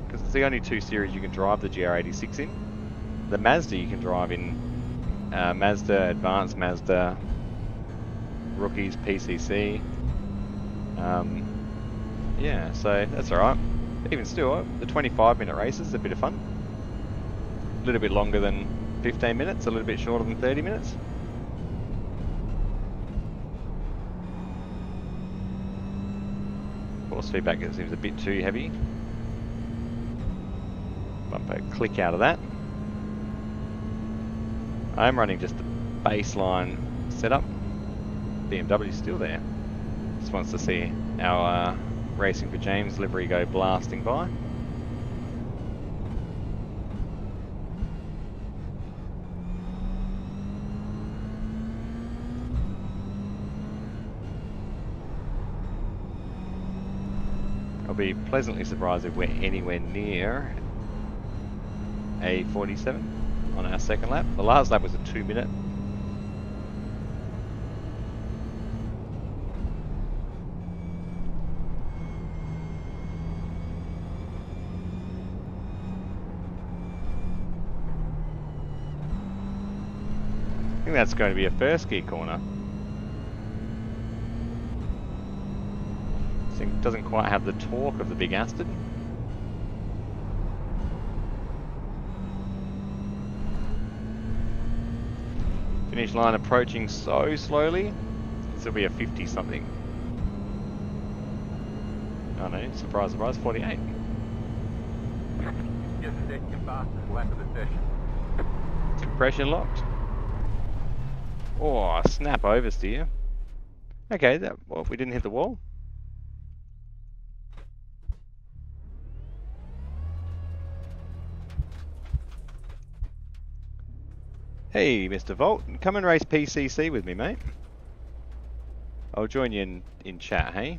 because it's the only two series you can drive the GR86 in. The Mazda you can drive in Mazda, Advanced Mazda, Rookies, PCC. Yeah, so that's alright. Even still, the 25-minute race is a bit of fun. A little bit longer than 15 minutes, a little bit shorter than 30 minutes. Force feedback seems a bit too heavy. Bump a click out of that. I am running just the baseline setup. BMW's still there. Just wants to see our Racing for James livery go blasting by. I'll be pleasantly surprised if we're anywhere near a 47 on our second lap. The last lap was a 2-minute. I think that's going to be a first gear corner. This thing doesn't quite have the torque of the big Aston. Finish line approaching so slowly. This will be a 50 something. Oh no, surprise, surprise, 48. Just set your fastest lap of the session. Compression locked. Oh, snap oversteer. Okay, well, we didn't hit the wall. Hey, Mr. Volt, come and race PCC with me, mate. I'll join you in chat, hey?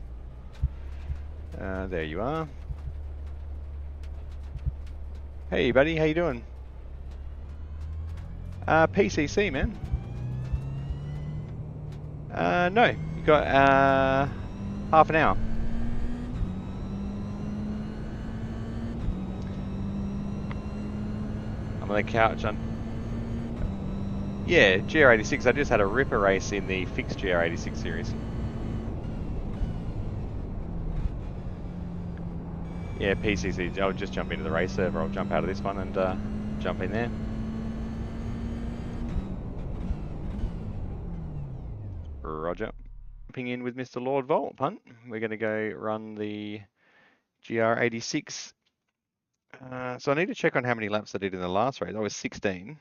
There you are. Hey, buddy, how you doing? PCC, man. No, you got half an hour. I'm on the couch. Yeah, GR86. I just had a ripper race in the fixed GR86 series. Yeah, PCC. I'll just jump into the race server. I'll jump out of this one and jump in there. Roger. Jumping in with Mr. Lord Volt, punt. We're going to go run the GR86. So I need to check on how many laps I did in the last race. I was 16.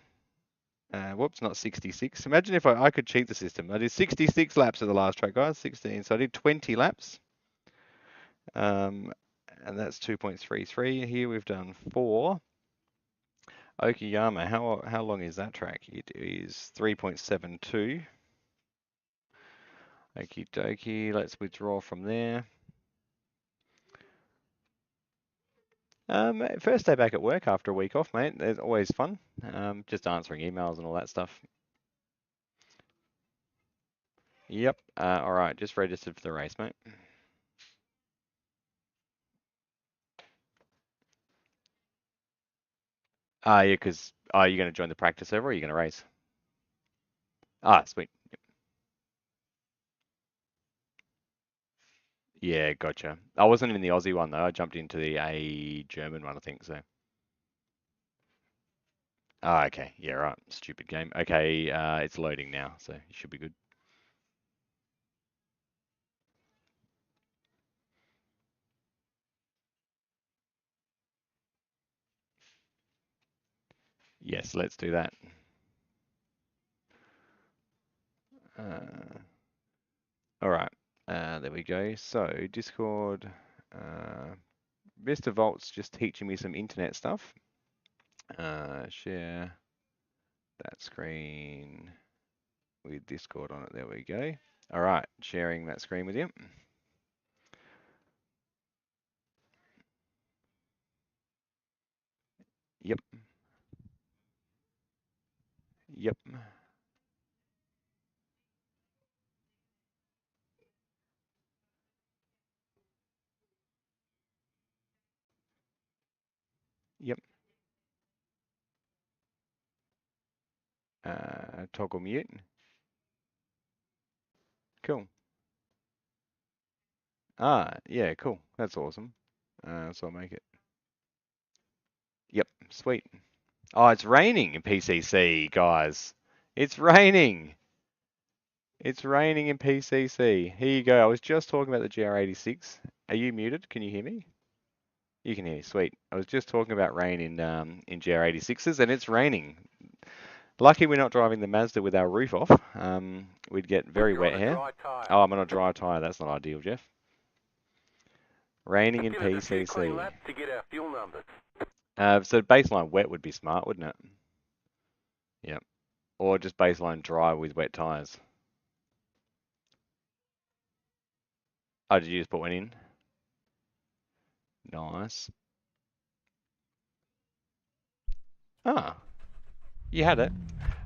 Whoops, not 66. Imagine if I could cheat the system. I did 66 laps at the last track, guys. 16. So I did 20 laps. And that's 2.33. Here we've done 4. Okayama, how long is that track? It is 3.72. Okie dokie, let's withdraw from there. First day back at work after a week off, mate. It's always fun. Just answering emails and all that stuff. Yep. All right, just registered for the race, mate. Yeah, because you're going to join the practice server or are you going to race? Ah, sweet. Yeah, gotcha. I wasn't in the Aussie one though. I jumped into a German one, I think so. Ah, okay. Yeah, right. Stupid game. Okay, it's loading now, so you should be good. Yes, let's do that. All right. There we go. So Discord, Mr. Volt's just teaching me some internet stuff. Share that screen with Discord on it. There we go. All right, sharing that screen with you. Yep. Yep. Yep. Toggle mute. Cool. Yeah, cool. That's awesome. So I'll make it. Yep, sweet. Oh, it's raining in PCC, guys. It's raining. It's raining in PCC. Here you go. I was just talking about the GR86. Are you muted? Can you hear me? You can hear me. Sweet. I was just talking about rain in GR86s, and it's raining. Lucky we're not driving the Mazda with our roof off. We'd get very wet here. Oh, I'm on a dry tyre. That's not ideal, Jeff. Raining in PCC. To get our fuel numbers. So baseline wet would be smart, wouldn't it? Yep. Or just baseline dry with wet tyres. Oh, did you just put one in? Nice. Ah, you had it.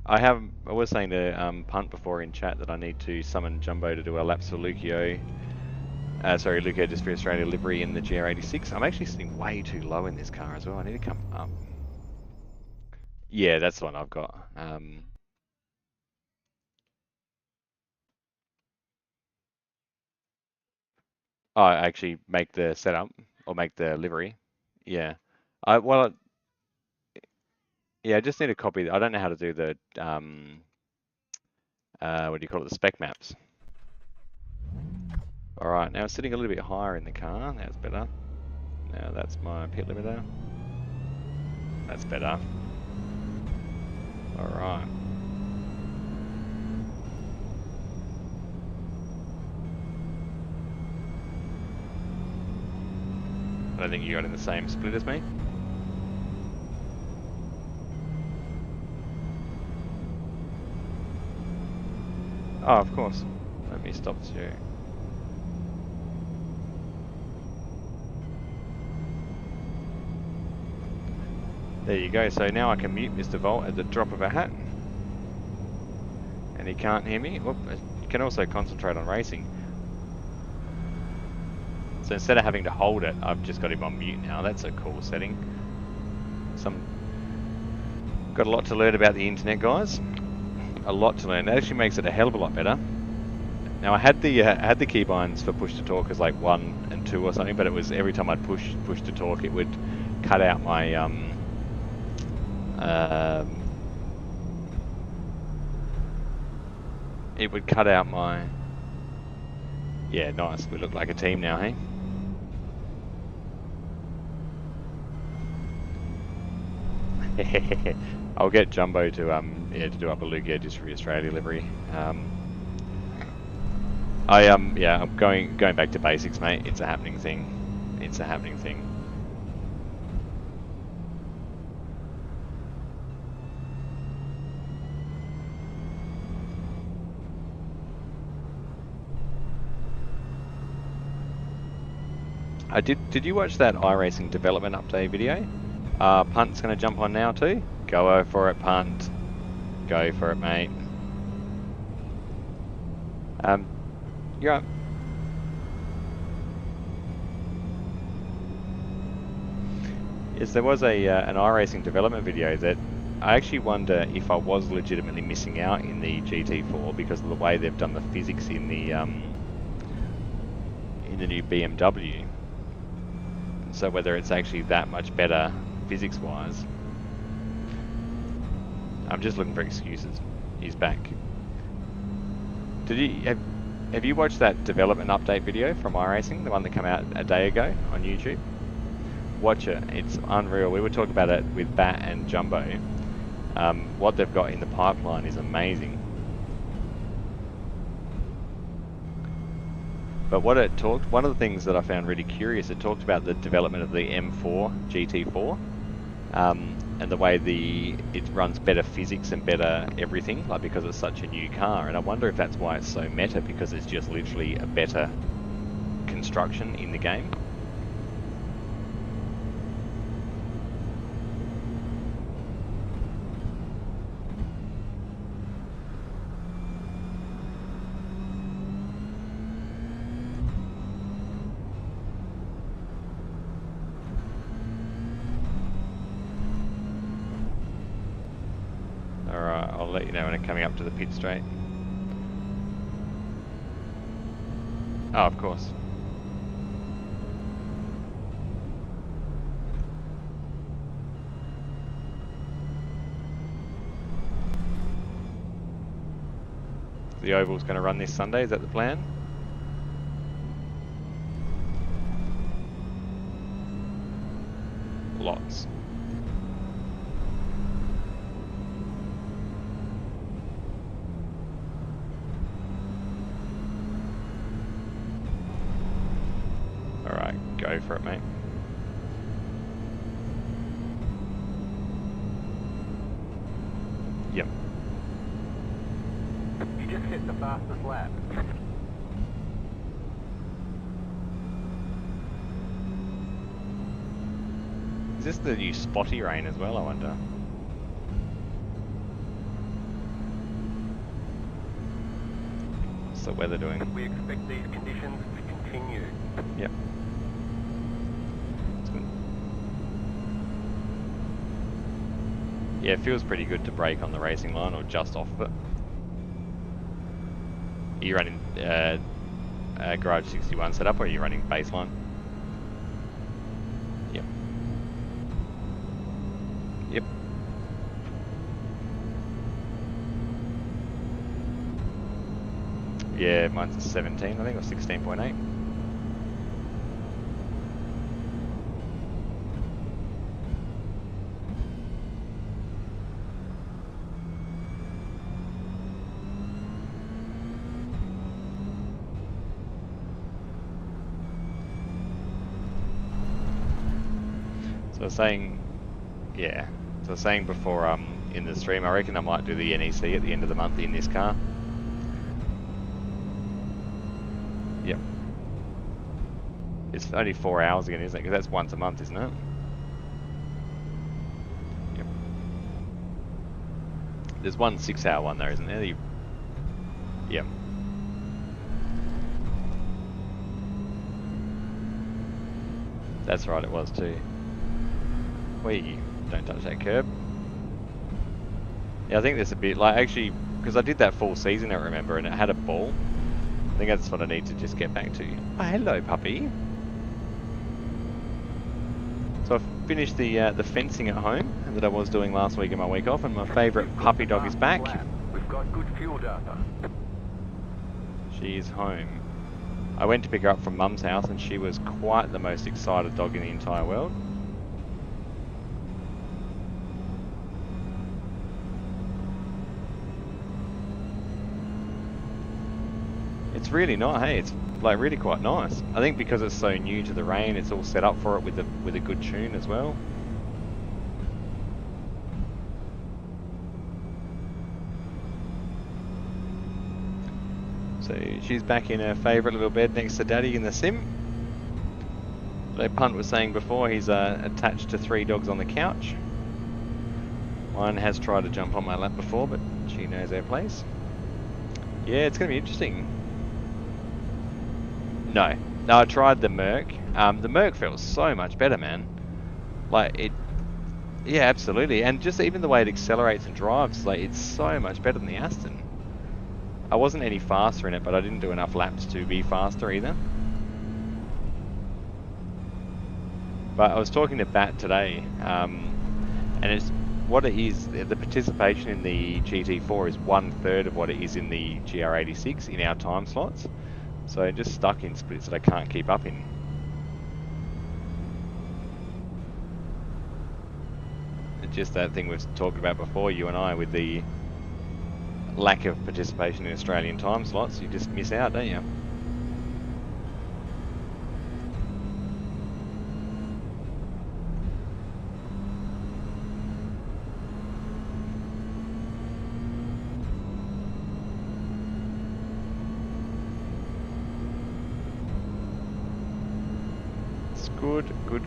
I was saying to Punt before in chat that I need to summon Jumbo to do a laps for Leukodystrophy Australia livery in the GR86. I'm actually sitting way too low in this car as well. I need to come up. Yeah, that's the one I've got. I actually make the setup or make the livery. Yeah. I just need a copy. I don't know how to do the what do you call it? The spec maps. All right, now it's sitting a little bit higher in the car. That's better. Now that's my pit limiter. That's better. All right. I don't think you got in the same split as me. Oh, of course. Let me stop you. There you go. So now I can mute Mr. Volt at the drop of a hat. And he can't hear me. Whoop. You can also concentrate on racing. So instead of having to hold it, I've just got him on mute now. That's a cool setting. Got a lot to learn about the internet, guys. A lot to learn. It actually makes it a hell of a lot better. Now I had the keybinds for push to talk as like 1 and 2 or something, but it was every time I'd push to talk, it would cut out my yeah, nice. We look like a team now, hey? I'll get Jumbo to yeah, to do up a Leukodystrophy Australia livery. Yeah, I'm going back to basics, mate. It's a happening thing. It's a happening thing. Did you watch that iRacing development update video? Punt's going to jump on now too. Go for it, Punt. Go for it, mate. You're up. Yes, there was an iRacing development video that I actually wonder if I was legitimately missing out in the GT4 because of the way they've done the physics in the new BMW. So whether it's actually that much better physics-wise. I'm just looking for excuses. He's back. Have you watched that development update video from iRacing, the one that came out a day ago on YouTube? Watch it. It's unreal. We were talking about it with Bat and Jumbo. What they've got in the pipeline is amazing. But one of the things that I found really curious, it talked about the development of the M4 GT4 and the way it runs better physics and better everything, like because it's such a new car. And I wonder if that's why it's so meta, because it's just literally a better construction in the game. I'll let you know when I'm coming up to the pit straight. Oh, of course. The Oval's going to run this Sunday, is that the plan? Lots. Alright, go for it, mate. Yep. You just hit the fastest lap. Is this the new spotty rain as well, I wonder? What's the weather doing? We expect these conditions to continue. Yep. Yeah, it feels pretty good to brake on the racing line or just off of it. Are you running Garage 61 setup or are you running baseline? Yep. Yep. Yeah, mine's a 17 I think, or 16.8. So I was saying, yeah, so I was saying before in the stream, I reckon I might do the NEC at the end of the month in this car. It's only 4 hours again, isn't it? Because that's once a month, isn't it? Yep. There's one 6-hour one though, isn't there? Yep. That's right, it was too. Whee! Don't touch that curb. Yeah, I think there's a bit like actually because I did that full season, I remember, and it had a ball. I think that's what I need to just get back to. Oh, hello, puppy. So I've finished the fencing at home that I was doing last week in my week off, and my favourite puppy dog is back. We've got good fuel data. She is home. I went to pick her up from Mum's house, and she was quite the most excited dog in the entire world. It's really nice, hey, it's like really quite nice. I think because it's so new to the rain, it's all set up for it with a good tune as well. So she's back in her favourite little bed next to Daddy in the sim. So Punt was saying before, he's attached to 3 dogs on the couch. One has tried to jump on my lap before, but she knows her place. Yeah, it's going to be interesting. No, I tried the Merc. The Merc feels so much better, man. Like it, yeah, absolutely. And just even the way it accelerates and drives, like it's so much better than the Aston. I wasn't any faster in it, but I didn't do enough laps to be faster either. But I was talking to Bat today, and it's what it is. The participation in the GT4 is 1/3 of what it is in the GR86 in our time slots. So just stuck in splits that I can't keep up in. It's just that thing we've talked about before, you and I, with the lack of participation in Australian time slots. You just miss out, don't you?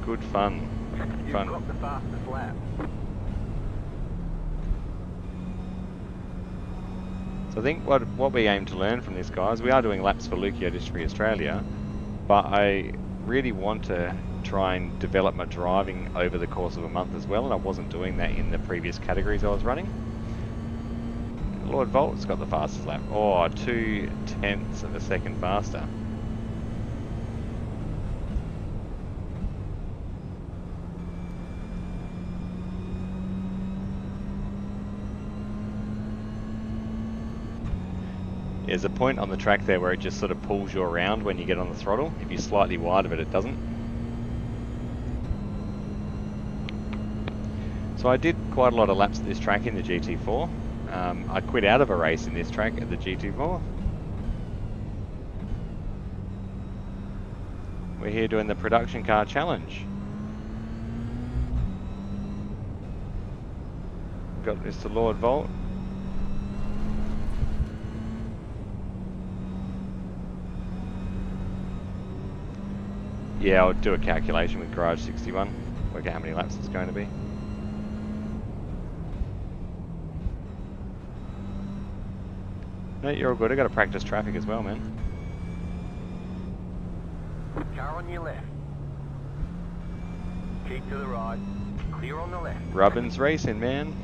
Good fun. You've got the fastest lap. So I think what we aim to learn from this, guys, we are doing laps for Leukodystrophy Australia, but I really want to try and develop my driving over the course of a month as well, and I wasn't doing that in the previous categories I was running. Lord Volt's got the fastest lap. Oh, 0.2 of a second faster. There's a point on the track there where it just sort of pulls you around when you get on the throttle. If you're slightly wide of it, it doesn't. So I did quite a lot of laps at this track in the GT4. I quit out of a race in this track at the GT4. We're here doing the production car challenge. Got Mr. Lord Volt. Yeah, I'll do a calculation with Garage 61, work out how many laps it's going to be. No, you're all good. I got to practice traffic as well, man. Car on your left. Keep to the right. Clear on the left. Rubbin's racing, man.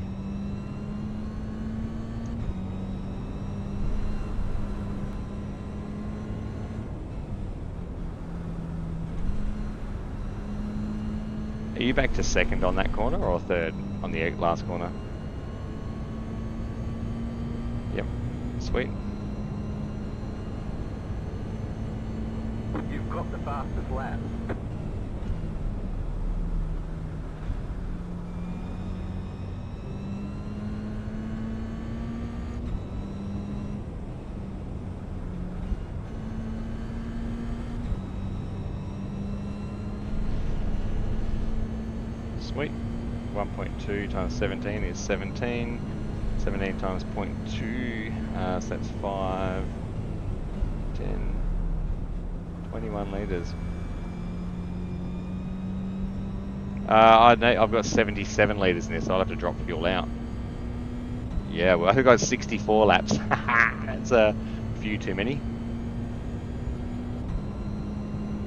Are you back to second on that corner or third on the last corner? Yep, sweet. You've got the fastest lap. Sweet. 1.2 times 17 is 17. 17 times 0.2, so that's 5, 10, 21 litres. I know I've got 77 litres in this, so I'll have to drop fuel out. Yeah, well, I've got 64 laps. That's a few too many.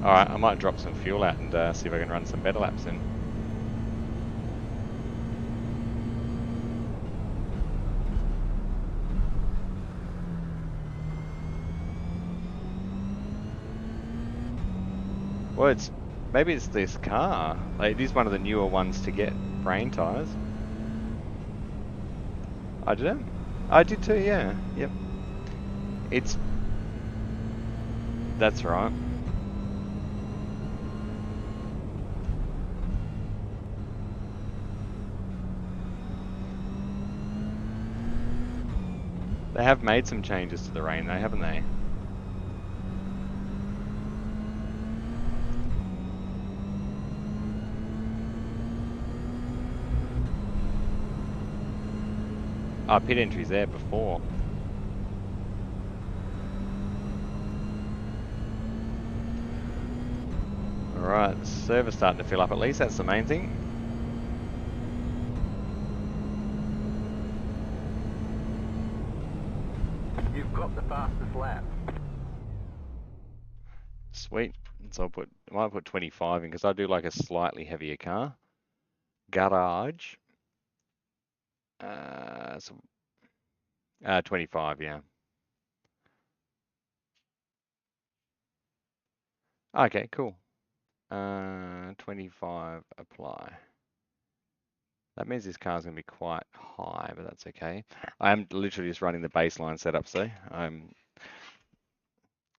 Alright, I might drop some fuel out and see if I can run some better laps then. Well, maybe it's this car. Like, it is one of the newer ones to get brain tyres. I did it. I did too. Yeah. Yep. That's right. They have made some changes to the rain, though, haven't they? Oh, pit entry's there before. Alright, the server's starting to fill up at least, that's the main thing. You've got the fastest lap. Sweet. So I might put 25 in because I do like a slightly heavier car. Garage. 25, yeah. Okay, cool. 25 apply. That means this car's going to be quite high, but that's okay. I am literally just running the baseline setup, so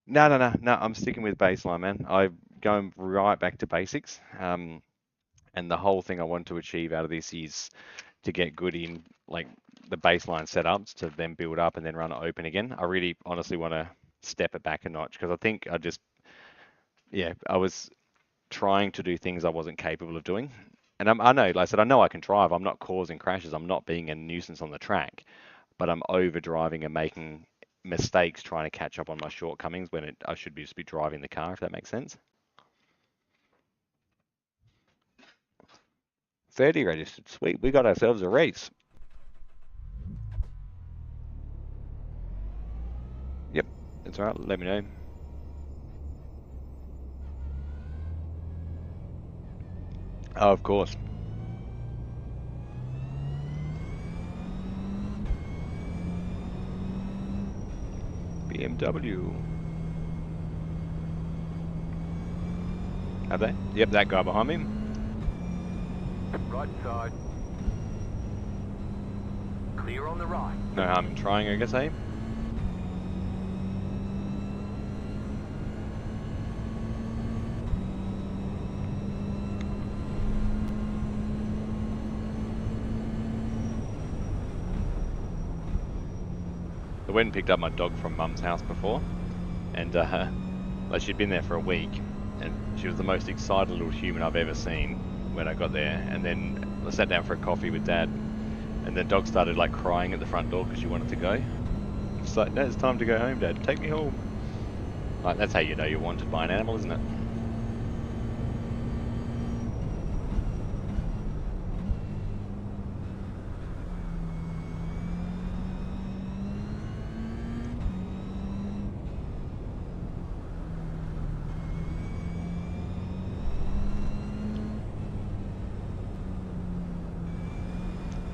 No, I'm sticking with baseline, man. I'm going right back to basics. And the whole thing I want to achieve out of this is to get good in like the baseline setups to then build up and then run it open again. I really honestly want to step it back a notch because I think I was trying to do things I wasn't capable of doing. And I know, like I said, I know I can drive. I'm not causing crashes. I'm not being a nuisance on the track, but I'm over driving and making mistakes trying to catch up on my shortcomings when I should just be driving the car, if that makes sense. 30 registered. Sweet. We got ourselves a race. Yep. That's all right. Let me know. Oh, of course. BMW. Have they? Yep, that guy behind me. Right side. Clear on the right. No harm in trying, I guess, eh? The wind picked up my dog from Mum's house before, and like she'd been there for a week, and she was the most excited little human I've ever seen when I got there. And then I sat down for a coffee with Dad, and the dog started like crying at the front door because she wanted to go. It's like, no, it's time to go home, Dad. Take me home. Like, that's how you know you're wanted by an animal, isn't it?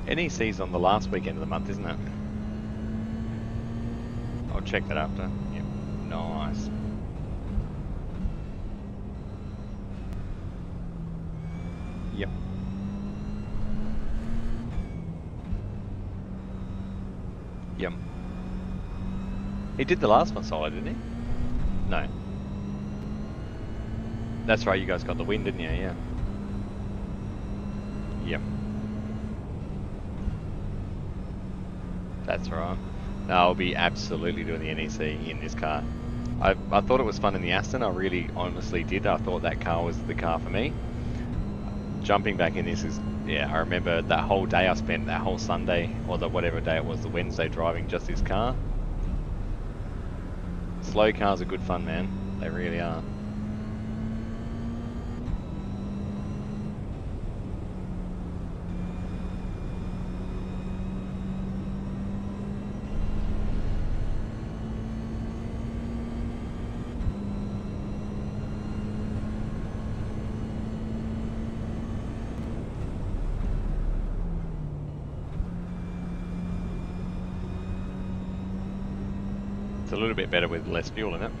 NEC's on the last weekend of the month, isn't it? I'll check that after. Yep. Nice. Yep. Yep. He did the last one solo, didn't he? No. That's right, you guys got the win, didn't you? Yeah. Yep. That's right. No, I'll be absolutely doing the NEC in this car. I thought it was fun in the Aston. I really honestly did. I thought that car was the car for me. Jumping back in this is, yeah, I remember that whole day I spent, that whole Sunday, or whatever day it was, the Wednesday, driving just this car. Slow cars are good fun, man. They really are. a little bit better with less fuel in it.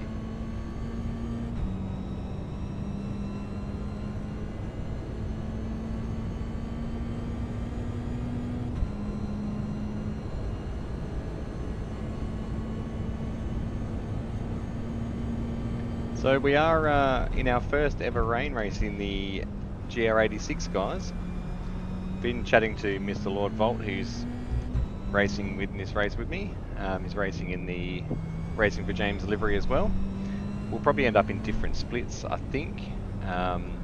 So we are in our first ever rain race in the GR86, guys. Been chatting to Mr. Lord Volt, who's racing in this race with me. He's racing in the Racing for James livery as well. We'll probably end up in different splits, I think,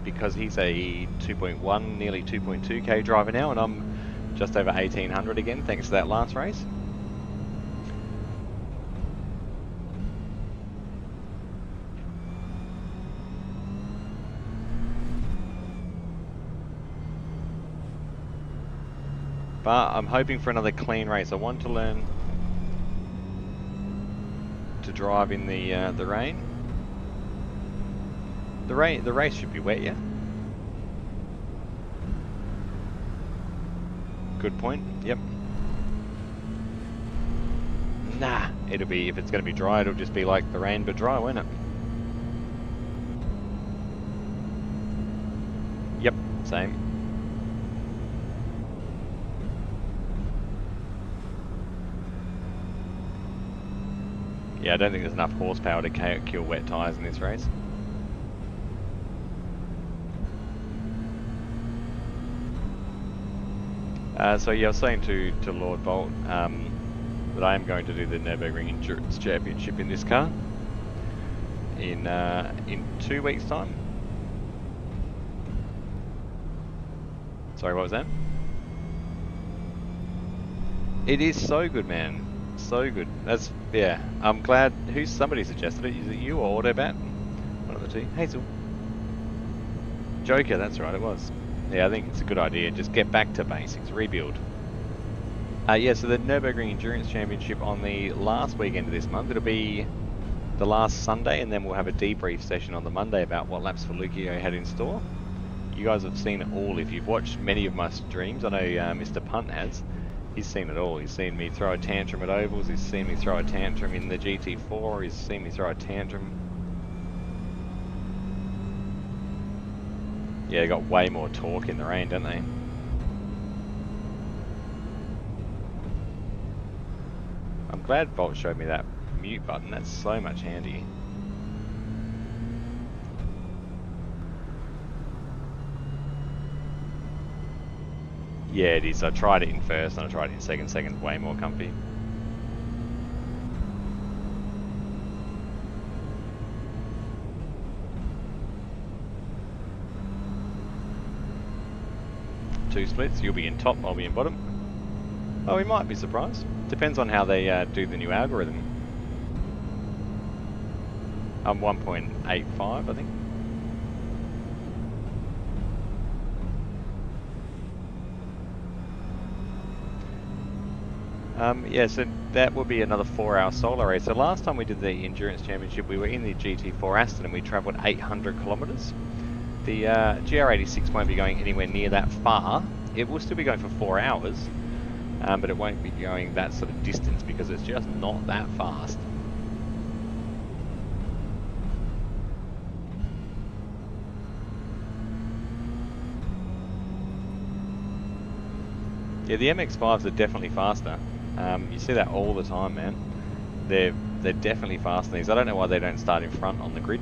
because he's a 2.1, nearly 2.2k driver now, and I'm just over 1800 again, thanks to that last race. But I'm hoping for another clean race. I want to learn to drive in the rain. The race should be wet, yeah? Good point, yep. Nah, it'll be, if it's going to be dry, it'll just be like the rain but dry, won't it? Yep, same. Yeah, I don't think there's enough horsepower to kill wet tyres in this race. So yeah, I was saying to Lord Volt that I am going to do the Nürburgring Endurance Championship in this car in 2 weeks' time. Sorry, what was that? It is so good, man. So good. That's, yeah, I'm glad. Somebody suggested it? Is it you or Autobat? One of the two. Hazel. Joker, that's right, it was. Yeah, I think it's a good idea. Just get back to basics, rebuild. Yeah, so the Nürburgring Endurance Championship on the last weekend of this month. It'll be the last Sunday, and then we'll have a debrief session on the Monday about what laps for Leuko had in store. You guys have seen it all. If you've watched many of my streams, I know Mr. Punt has. He's seen it all. He's seen me throw a tantrum at ovals. He's seen me throw a tantrum in the GT4. He's seen me throw a tantrum. Yeah, they got way more torque in the rain, don't they? I'm glad Volt showed me that mute button. That's so much handy. Yeah, it is. I tried it in first and I tried it in second. Second's way more comfy. Two splits, you'll be in top, I'll be in bottom. Oh, we might be surprised. Depends on how they do the new algorithm. I'm 1.85, I think. Yeah, so that will be another 4-hour solo race. So last time we did the Endurance Championship, we were in the GT4 Aston and we travelled 800 kilometres. The GR86 won't be going anywhere near that far. It will still be going for 4 hours, but it won't be going that sort of distance because it's just not that fast. Yeah, the MX-5s are definitely faster. You see that all the time, man. They're definitely faster than these. I don't know why they don't start in front on the grid.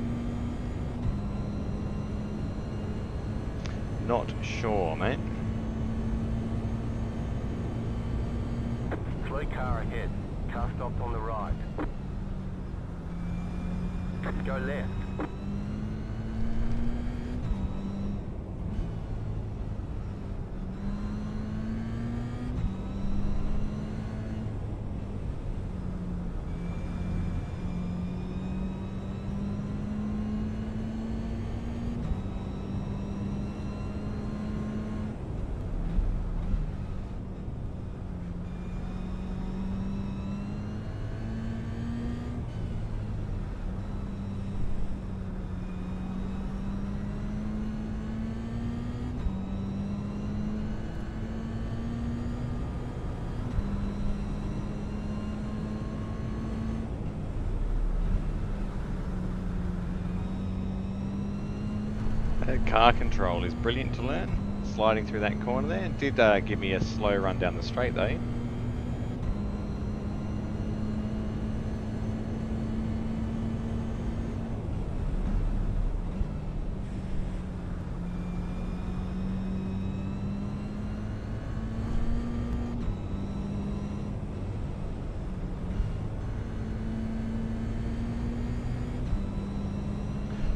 Not sure, mate. Slow car ahead. Car stopped on the right. Go left. The car control is brilliant to learn. Sliding through that corner there. It did give me a slow run down the straight though.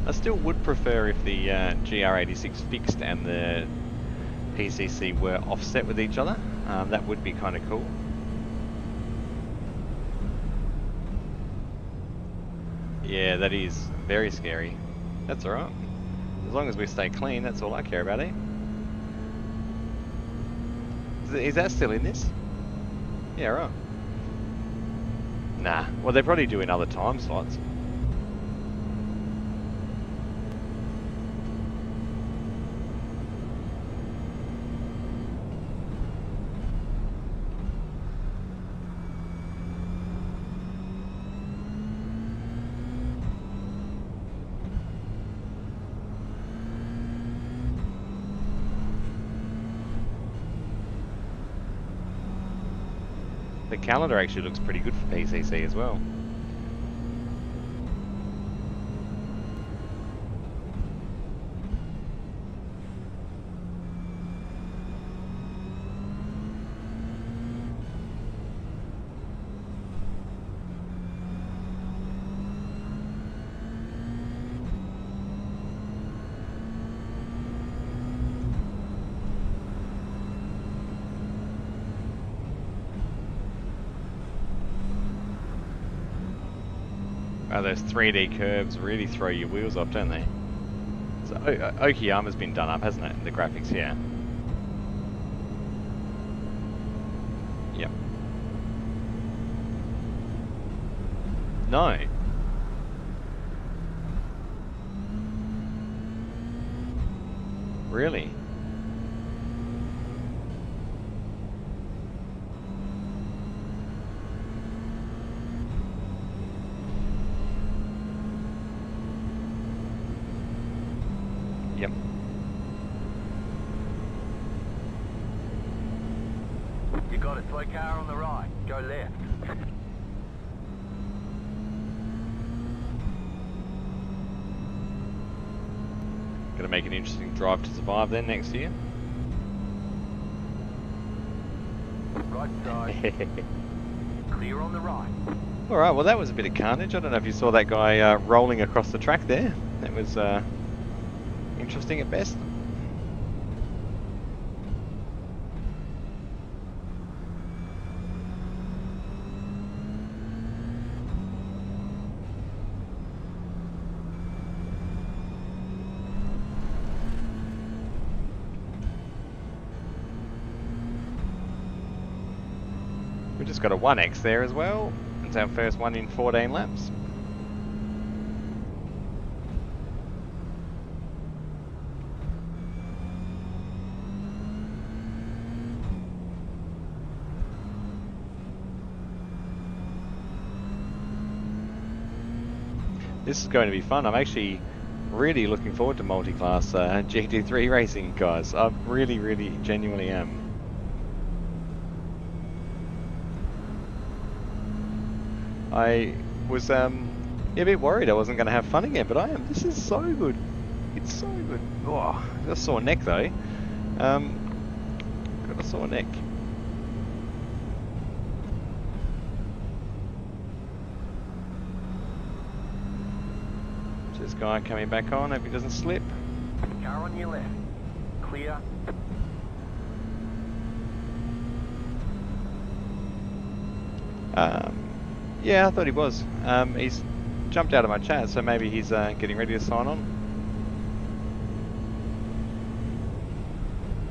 I still would prefer if the GR86 fixed and the PCC were offset with each other. That would be kind of cool. Yeah, that is very scary. That's alright. As long as we stay clean, that's all I care about, eh? Is that still in this? Yeah, right. Nah. Well, they're probably doing other time slots. The calendar actually looks pretty good for PCC as well. Those 3D curves really throw your wheels off, don't they? So Okayama's been done up, hasn't it? The graphics, yeah. Yep. No. Really? Yep. You got a slow car on the right. Go left. Gonna make an interesting drive to survive then next year. Right side. Clear on the right. Alright, well that was a bit of carnage. I don't know if you saw that guy rolling across the track there. That was interesting at best. We just got a 1x there as well. It's our first one in 14 laps. This is going to be fun. I'm actually really looking forward to multi-class GT3 racing, guys. I really genuinely am. I was a bit worried I wasn't going to have fun again, but I am. This is so good. It's so good. Oh, got a sore neck though. Got a sore neck. This guy coming back on. Hope he doesn't slip. Car on your left. Clear. Yeah, I thought he was. He's jumped out of my chat, so maybe he's getting ready to sign on.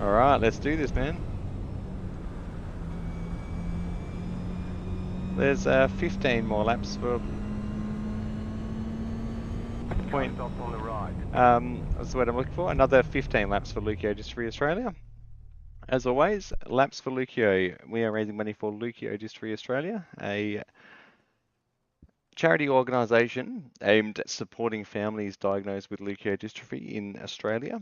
Alright, let's do this, man. There's 15 more laps for point. Stop on the right. That's what I'm looking for. Another 15 laps for Leukodystrophy Australia. As always, laps for Leuko. We are raising money for Leukodystrophy Australia, a charity organisation aimed at supporting families diagnosed with leukodystrophy in Australia.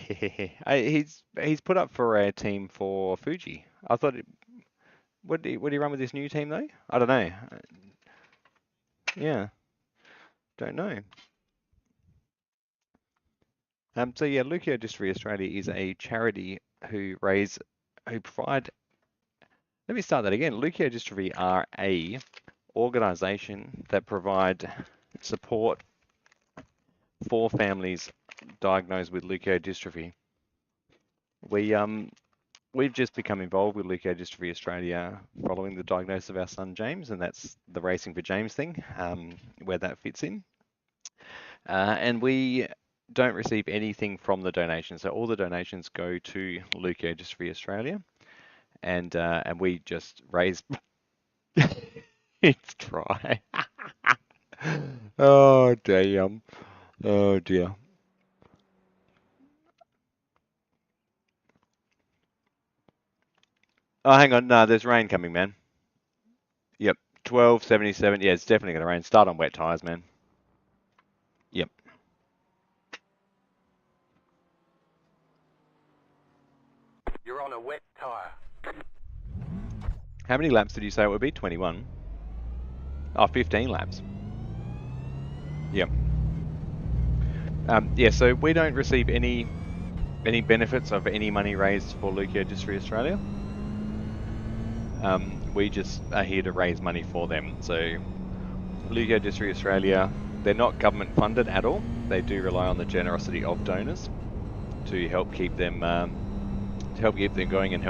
He's put up for a team for Fuji. I thought, would he run with this new team though? I don't know. Yeah, don't know. So yeah, Leukodystrophy Australia is a charity who provide. Let me start that again. Leukodystrophy are a organisation that provide support for families diagnosed with leukodystrophy. We've just become involved with Leukodystrophy Australia following the diagnosis of our son James, and that's the Racing for James thing, where that fits in. And we don't receive anything from the donations, so all the donations go to Leukodystrophy Australia, and we just raise. It's dry. Oh damn. Oh dear. Oh, hang on. No, there's rain coming, man. Yep. 12:77. Yeah, it's definitely going to rain. Start on wet tires, man. Yep. You're on a wet tyre. How many laps did you say it would be? 21. Oh, 15 laps. Yep. Yeah, so we don't receive any benefits of any money raised for Leukodystrophy Australia. We just are here to raise money for them. So Leukodystrophy Australia, they're not government funded at all. They do rely on the generosity of donors to help keep them going and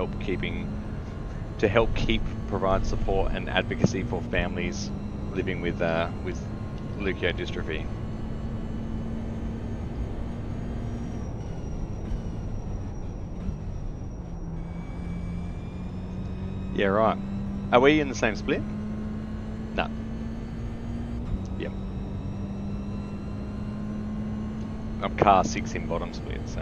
provide support and advocacy for families living with leukodystrophy. Yeah, right. Are we in the same split? No. Yep. I'm car 6 in bottom split, so.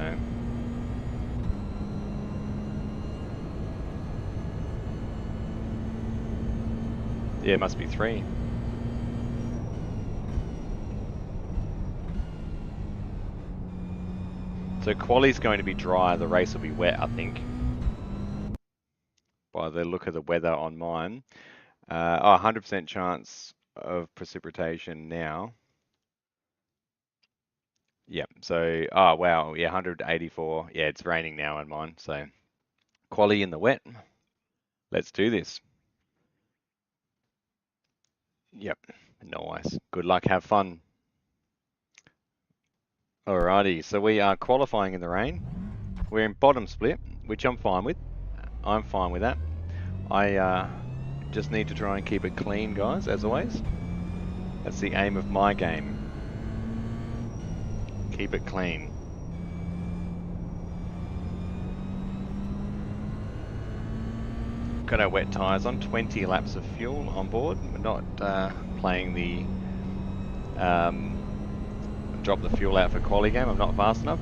Yeah, it must be 3. So quali's going to be dry, the race will be wet, I think. By the look of the weather on mine. 100% chance of precipitation now. Yep, so, oh wow, yeah, 184. Yeah, it's raining now on mine, so quali in the wet. Let's do this. Yep, nice. Good luck, have fun. Alrighty, so we are qualifying in the rain. We're in bottom split, which I'm fine with. I'm fine with that. I just need to try and keep it clean, guys, as always. That's the aim of my game. Keep it clean. Got our wet tyres on, 20 laps of fuel on board. We're not playing the drop the fuel out for quali game. I'm not fast enough.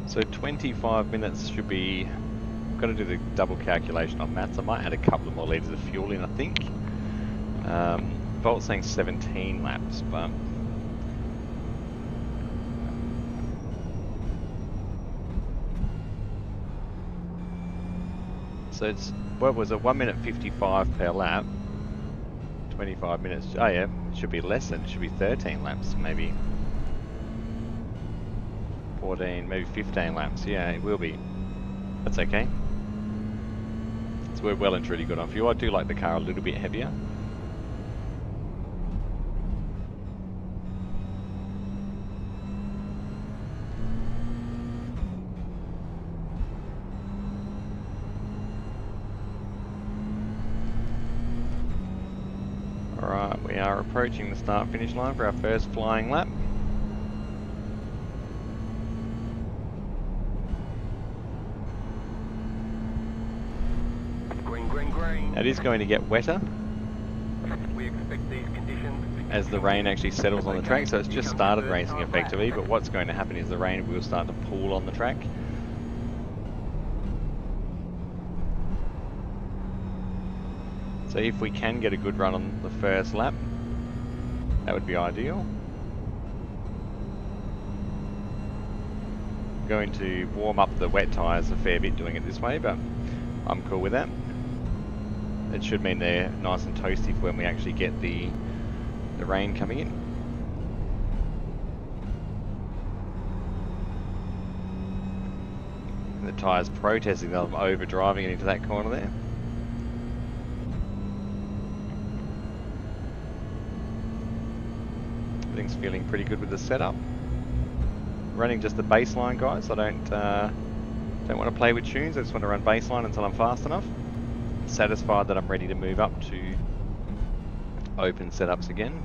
So 25 minutes should be, I've got to do the double calculation on maths. I might add a couple of more litres of fuel in, I think. Bolt's saying 17 laps, but... So it's, what was it, 1 minute 55 per lap. 25 minutes, oh yeah, it should be less than, it should be 13 laps maybe. 14, maybe 15 laps. Yeah, it will be. That's okay. So we're well and truly good on fuel. I do like the car a little bit heavier. Alright, we are approaching the start-finish line for our first flying lap. Now it is going to get wetter We expect these conditions as the rain actually settles on the track, so it's just started racing effectively, but what's going to happen is the rain will start to pool on the track. So if we can get a good run on the first lap, that would be ideal. I'm going to warm up the wet tyres a fair bit doing it this way, but I'm cool with that. It should mean they're nice and toasty for when we actually get the rain coming in. And the tyres protesting that I'm over driving it into that corner there. Everything's feeling pretty good with the setup. Running just the baseline, guys. I don't want to play with tunes. I just want to run baseline until I'm fast enough. Satisfied that I'm ready to move up to open setups again.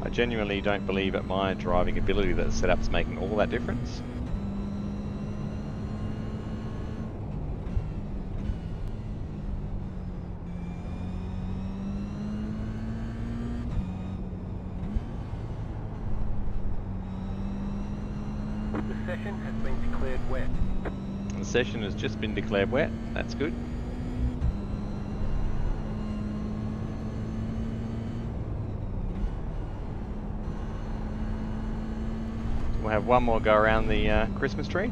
I genuinely don't believe at my driving ability that the setup's making all that difference. The session has been declared wet. The session has just been declared wet. That's good. We'll have one more go around the Christmas tree.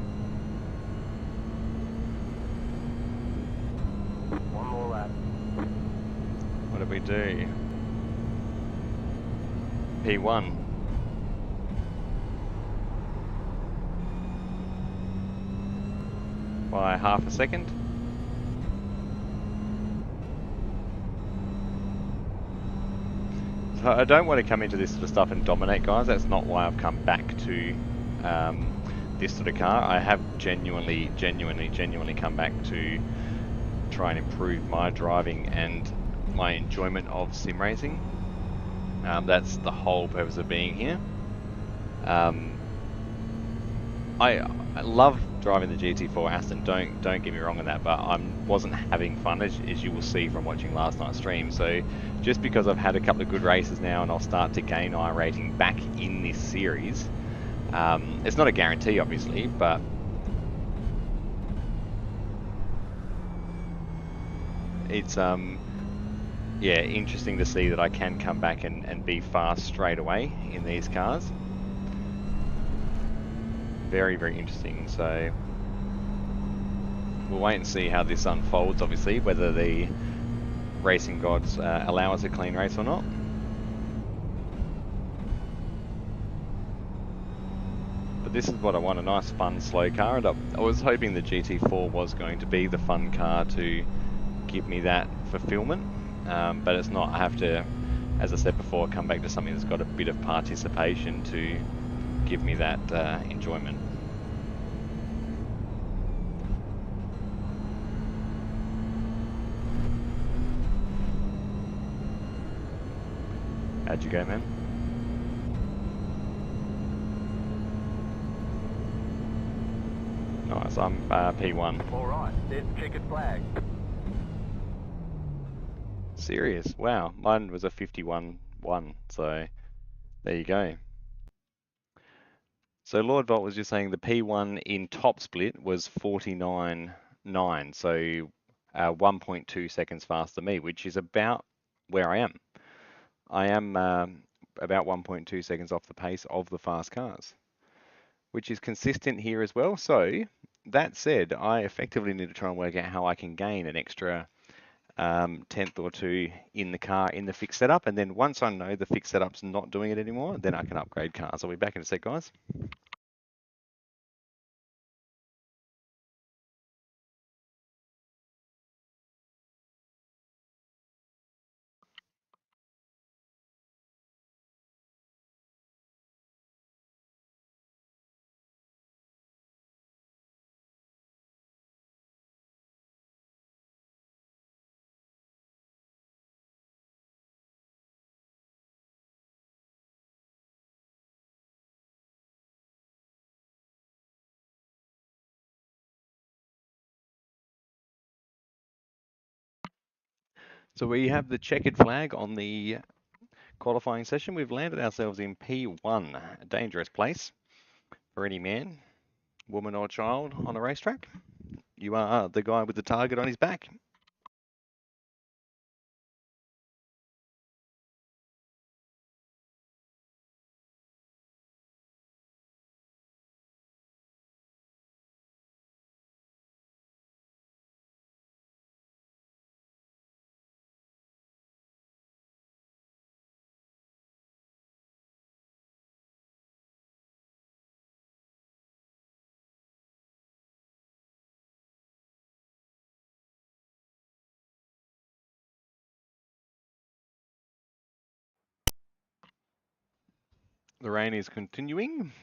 One more lap. What did we do? P1. By half a second. So I don't want to come into this sort of stuff and dominate, guys. That's not why I've come back to this sort of car. I have genuinely come back to try and improve my driving and my enjoyment of sim racing. That's the whole purpose of being here. I love driving the GT4 Aston, don't get me wrong on that, but I wasn't having fun, as you will see from watching last night's stream. So just because I've had a couple of good races now and I'll start to gain iRating back in this series, it's not a guarantee obviously, but it's yeah, interesting to see that I can come back and be fast straight away in these cars. Very interesting. So we'll wait and see how this unfolds, obviously, whether the racing gods allow us a clean race or not. But this is what I want, a nice fun slow car, and I was hoping the GT4 was going to be the fun car to give me that fulfillment, but it's not. I have to, as I said before, come back to something that's got a bit of participation to give me that enjoyment. How'd you go, man? Nice, I'm P1. Alright, there's the checkered flag. Serious? Wow, mine was a 51-1, so there you go. So Lord Volt was just saying the P1 in top split was 49.9, so 1.2 seconds faster than me, which is about where I am. I am about 1.2 seconds off the pace of the fast cars, which is consistent here as well. So that said, I effectively need to try and work out how I can gain an extra tenth or two in the car in the fixed setup, and then once I know the fixed setup's not doing it anymore, then I can upgrade cars. I'll be back in a sec, guys. So we have the checkered flag on the qualifying session. We've landed ourselves in P1, a dangerous place for any man, woman or child on a racetrack. You are the guy with the target on his back. The rain is continuing.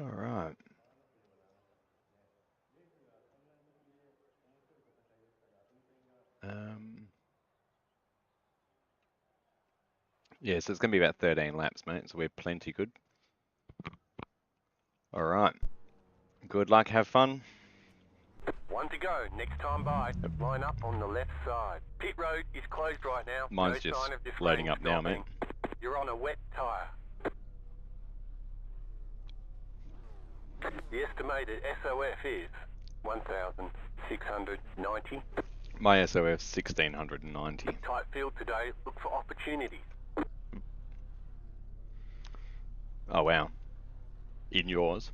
All right. Yeah, so it's going to be about 13 laps, mate, so we're plenty good. All right. Good luck, have fun. One to go. Next time by, line up on the left side. Pit road is closed right now. Mine's no just sign of this loading rain up now, mate. stopping. You're on a wet tyre. The estimated SOF is 1,690. My SOF 1690. Tight field today. Look for opportunities. Oh wow. In yours?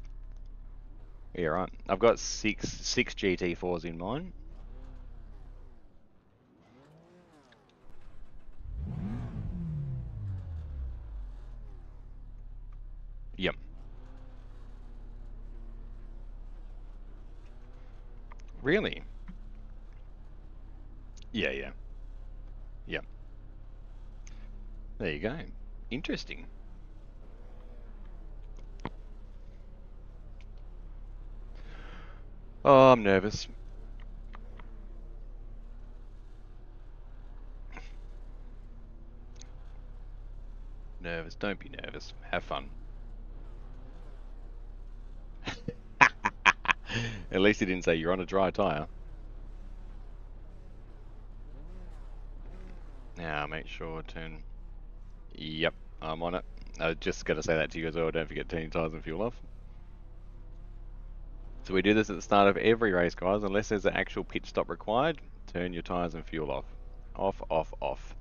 Yeah, right. I've got six GT4s in mine. Yep. Really? Yeah, yeah. Yep. There you go. Interesting. Oh, I'm nervous. Nervous. Don't be nervous. Have fun. At least he didn't say you're on a dry tyre. Now make sure turn. Yep, I'm on it. I just got to say that to you as well. Don't forget turning tyres and fuel off. So we do this at the start of every race, guys. Unless there's an actual pit stop required, turn your tyres and fuel off. Off, off, off.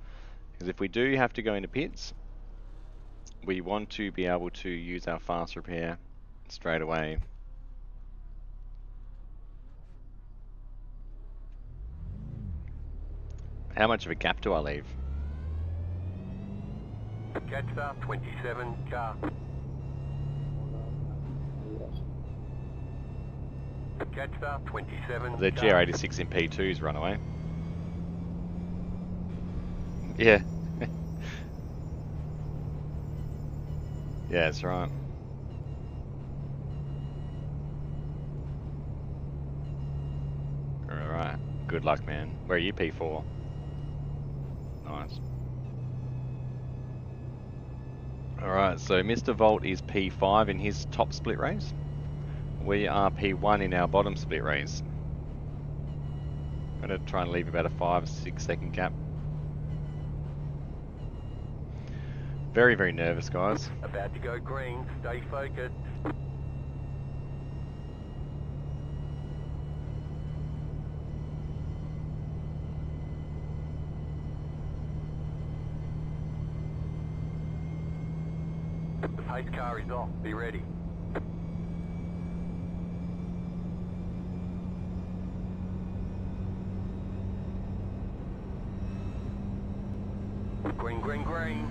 Because if we do have to go into pits, we want to be able to use our fast repair straight away. How much of a gap do I leave? Catch up 27 car. Catch up 27. The GR86 in P2's run away. Yeah. Yeah, that's right. Alright. Good luck, man. Where are you, P4? Nice. Alright, so Mr. Volt is P5 in his top split race. We are P1 in our bottom split race. I'm going to try and leave about a 5-6 second gap. Very, very nervous, guys. About to go green. Stay focused. The pace car is off. Be ready. Green, green, green.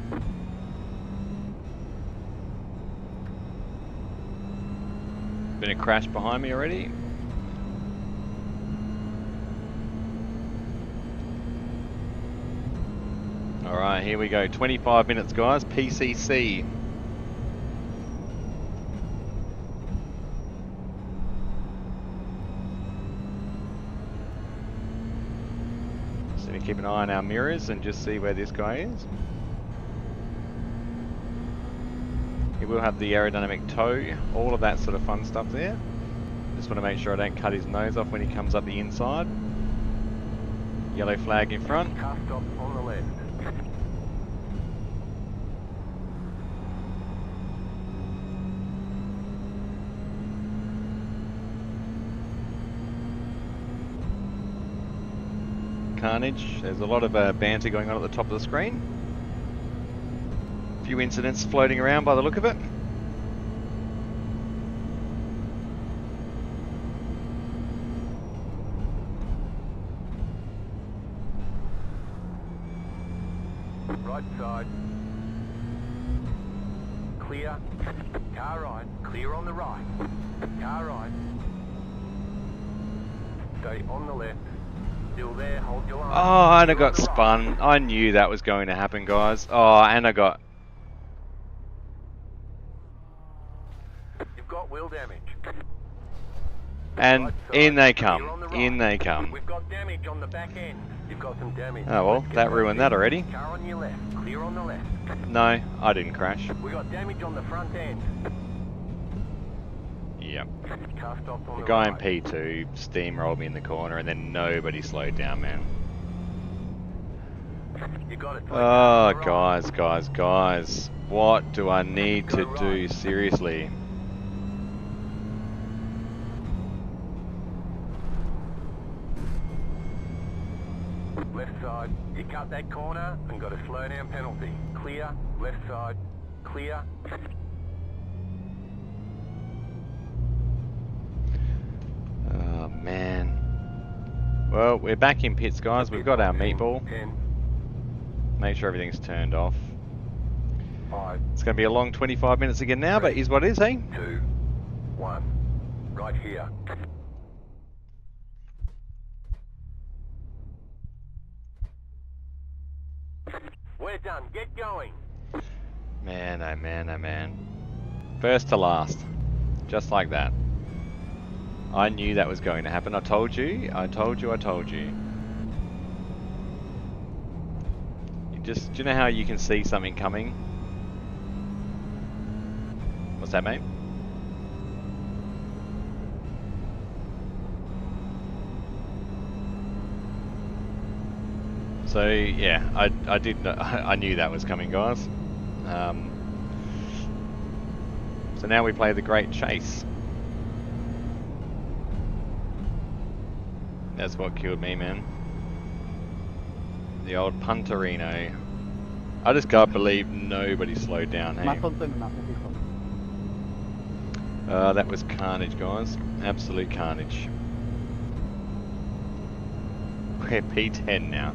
Been a crash behind me already. Alright, here we go. 25 minutes, guys. PCC. So we keep an eye on our mirrors and just see where this guy is. He will have the aerodynamic toe, all of that sort of fun stuff there. Just want to make sure I don't cut his nose off when he comes up the inside. Yellow flag in front. Car stop on the left. Carnage. There's a lot of banter going on at the top of the screen. A few incidents floating around by the look of it. Right side. Clear. Car right. Clear on the right. Car right. Stay on the left. Still there, hold your line. Oh, and I got spun. I knew that was going to happen, guys. Oh, and I got... You've got wheel damage. And Right side, in they clear on come. the right. In they come. We've got damage on the back end. You've got some damage. Oh well, Let's get that ruined that already. Car on your left. Clear on the left. No, I didn't crash. We got damage on the front end. Yep. Car stopped on The the guy in right. P2 steamrolled me in the corner and then nobody slowed down, man. You got it. Oh, guys. What do I need to do? Seriously. Left side. You cut that corner and got a slow down penalty. Clear. Left side. Clear. Oh, man. Well, we're back in pits, guys. We've got our meatball. 10, Make sure everything's turned off. 5, It's going to be a long 25 minutes again now, but is what it is, eh? 2, 1. Right here. We're done. Get going. Man, oh man, oh man. First to last. Just like that. I knew that was going to happen. I told you. Do you know how you can see something coming? What's that, mate? So yeah, I did know, I knew that was coming, guys. So now we play the Great Chase. That's what killed me, man. The old Punterino. I just can't believe nobody slowed down, hey? That was carnage, guys. Absolute carnage. We're P10 now.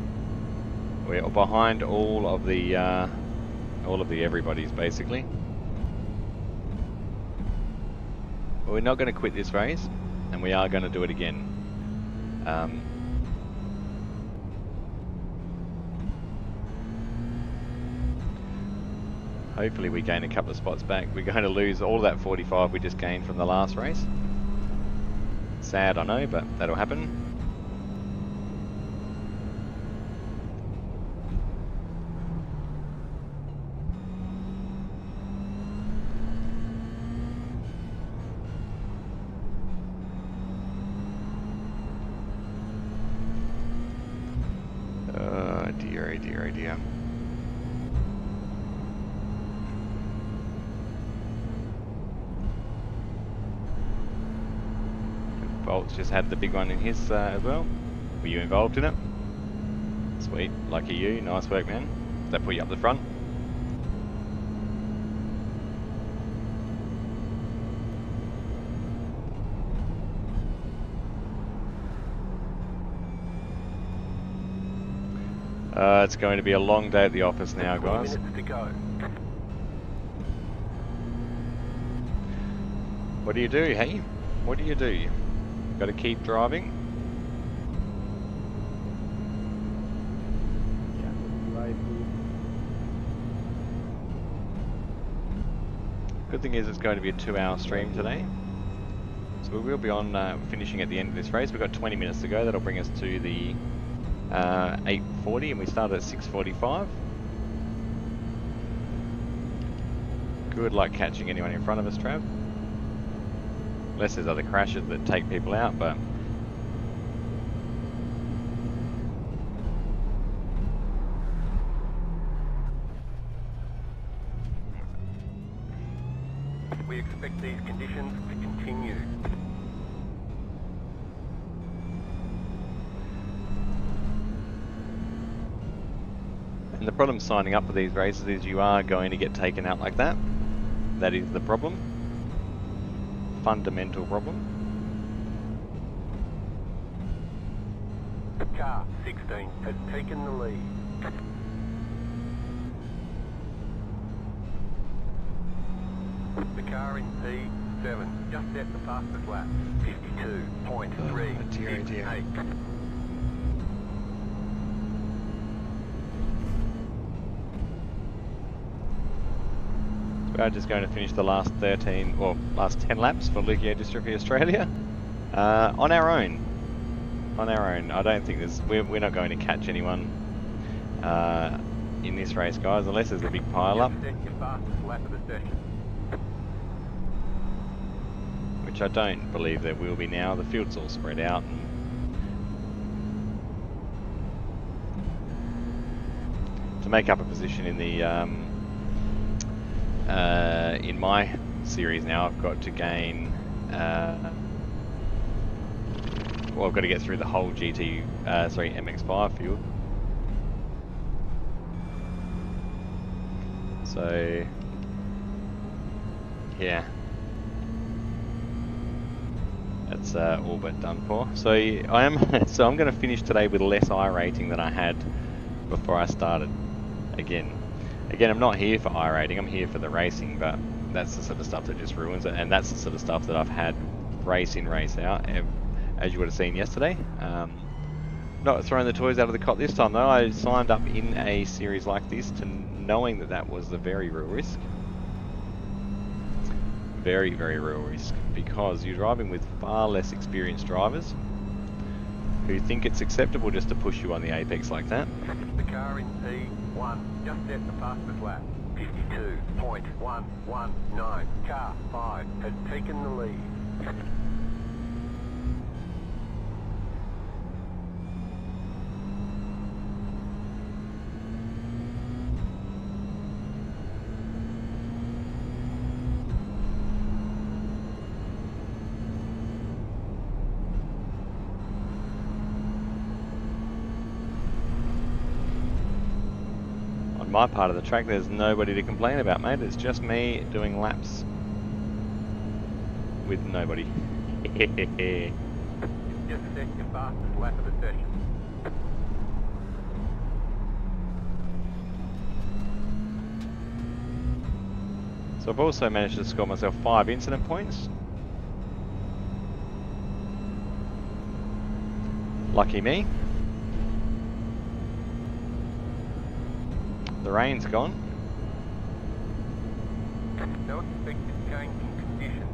We're behind all of the everybody's, basically. But we're not going to quit this race, and we are going to do it again. Hopefully we gain a couple of spots back. We're going to lose all that 45 we just gained from the last race. Sad, I know, but that'll happen. Oh dear, oh dear, oh dear. Bolt's just had the big one in his as well. Were you involved in it? Sweet, lucky you, nice work, man. Does that put you up the front? It's going to be a long day at the office now, guys. 20 minutes to go. What do you do, hey? What do you do? Got to keep driving. Good thing is it's going to be a 2-hour stream today. So we will be on finishing at the end of this race. We've got 20 minutes to go. That'll bring us to the 8:40 and we started at 6:45. Good luck catching anyone in front of us, Trav. Unless there's other crashes that take people out, but... We expect these conditions to continue. And the problem signing up for these races is you are going to get taken out like that. That is the problem. Fundamental problem. Car 16 has taken the lead. The car in P7 just set the fastest lap. 52.368. We are just going to finish the last 13, or last 10 laps for Leukodystrophy Australia on our own. On our own. I don't think we're not going to catch anyone in this race, guys, unless there's a big pile up. Which I don't believe there will be now. The field's all spread out. And to make up a position in the in my series now, I've got to gain. Well, I've got to get through the whole MX5 field. So, yeah, that's all but done for. So I am. So I'm going to finish today with less iRating than I had before I started. Again, I'm not here for iRating. I'm here for the racing, but that's the sort of stuff that just ruins it, and that's the sort of stuff that I've had race in, race out. As you would have seen yesterday. Not throwing the toys out of the cot this time though. I signed up in a series like this to knowing that that was a very real risk. Very, very real risk, because you're driving with far less experienced drivers who think it's acceptable just to push you on the apex like that. The car in P1 just set the fastest lap. 52.119. Car 5 has taken the lead. My part of the track, there's nobody to complain about, mate. It's just me doing laps with nobody. Just set your fastest lap of the session. So I've also managed to score myself 5 incident points. Lucky me. The rain's gone. No expected change in conditions.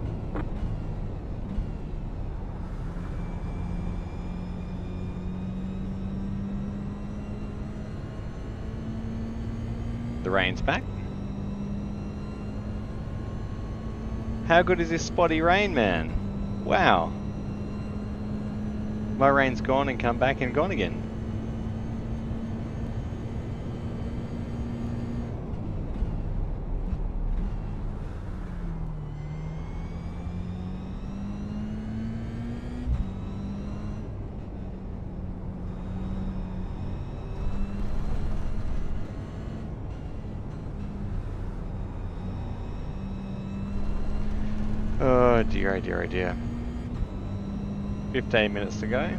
The rain's back. How good is this spotty rain, man? Wow. My rain's gone and come back and gone again. Oh dear, oh dear, oh dear. 15 minutes to go.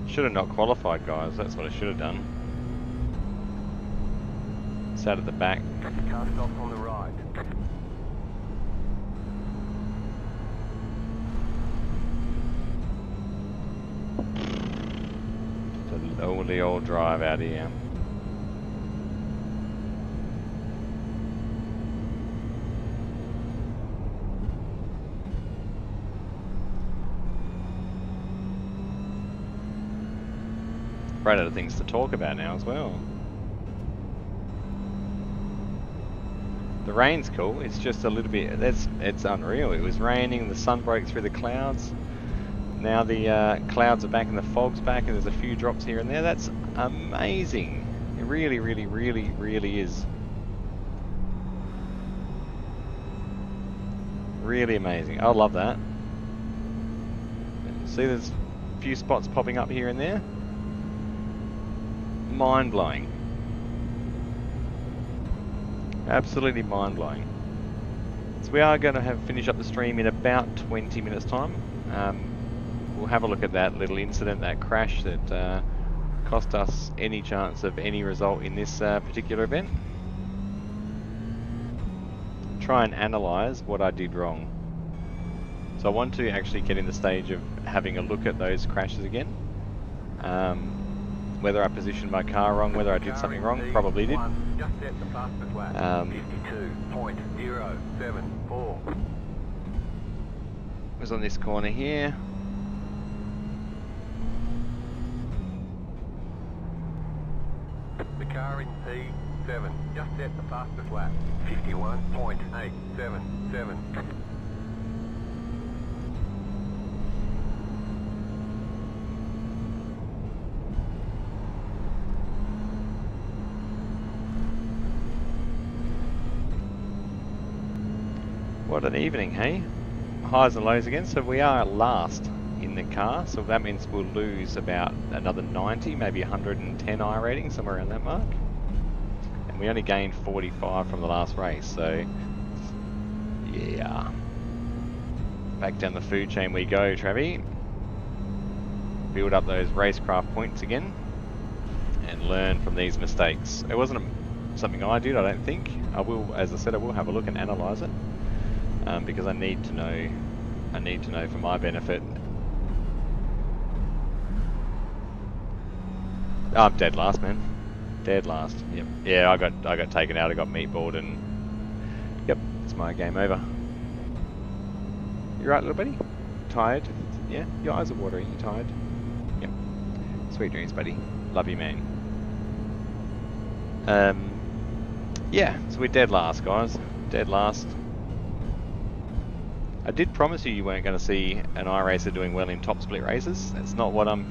Should have not qualified, guys. That's what I should have done. Sat at the back. Car stops on the right. It's a lonely old drive out here. run out of things to talk about now as well. The rain's cool. It's just a little bit. It's unreal. It was raining. The sun broke through the clouds. Now the clouds are back and the fog's back, and there's a few drops here and there. That's amazing. It really, really, really, really is. Really amazing. I love that. See, there's a few spots popping up here and there. Mind-blowing. Absolutely mind-blowing. So we are going to finish up the stream in about 20 minutes time. We'll have a look at that little incident, that crash that cost us any chance of any result in this particular event. Try and analyse what I did wrong. So I want to actually get in the stage of having a look at those crashes again. Whether I positioned my car wrong, whether I did something wrong, probably did. Just set the fastest lap. 52.074. It was on this corner here. The car in P7 just set the fastest lap. 51.877. What an evening, hey? Highs and lows again. So we are last in the car, so that means we'll lose about another 90, maybe 110 iRating, somewhere around that mark. And we only gained 45 from the last race, so yeah. Back down the food chain we go, Travi. Build up those racecraft points again and learn from these mistakes. It wasn't something I did, I don't think. I will, as I said, I will have a look and analyse it. Because I need to know for my benefit. Oh, I'm dead last, man. Dead last. Yep. Yeah, I got taken out. I got meatballed, and yep, it's my game over. You right, little buddy? Tired? Yeah. Your eyes are watery. You tired? Yep. Sweet dreams, buddy. Love you, man. Yeah. So we're dead last, guys. Dead last. I did promise you weren't going to see an iRacer doing well in top split races. That's not what I'm...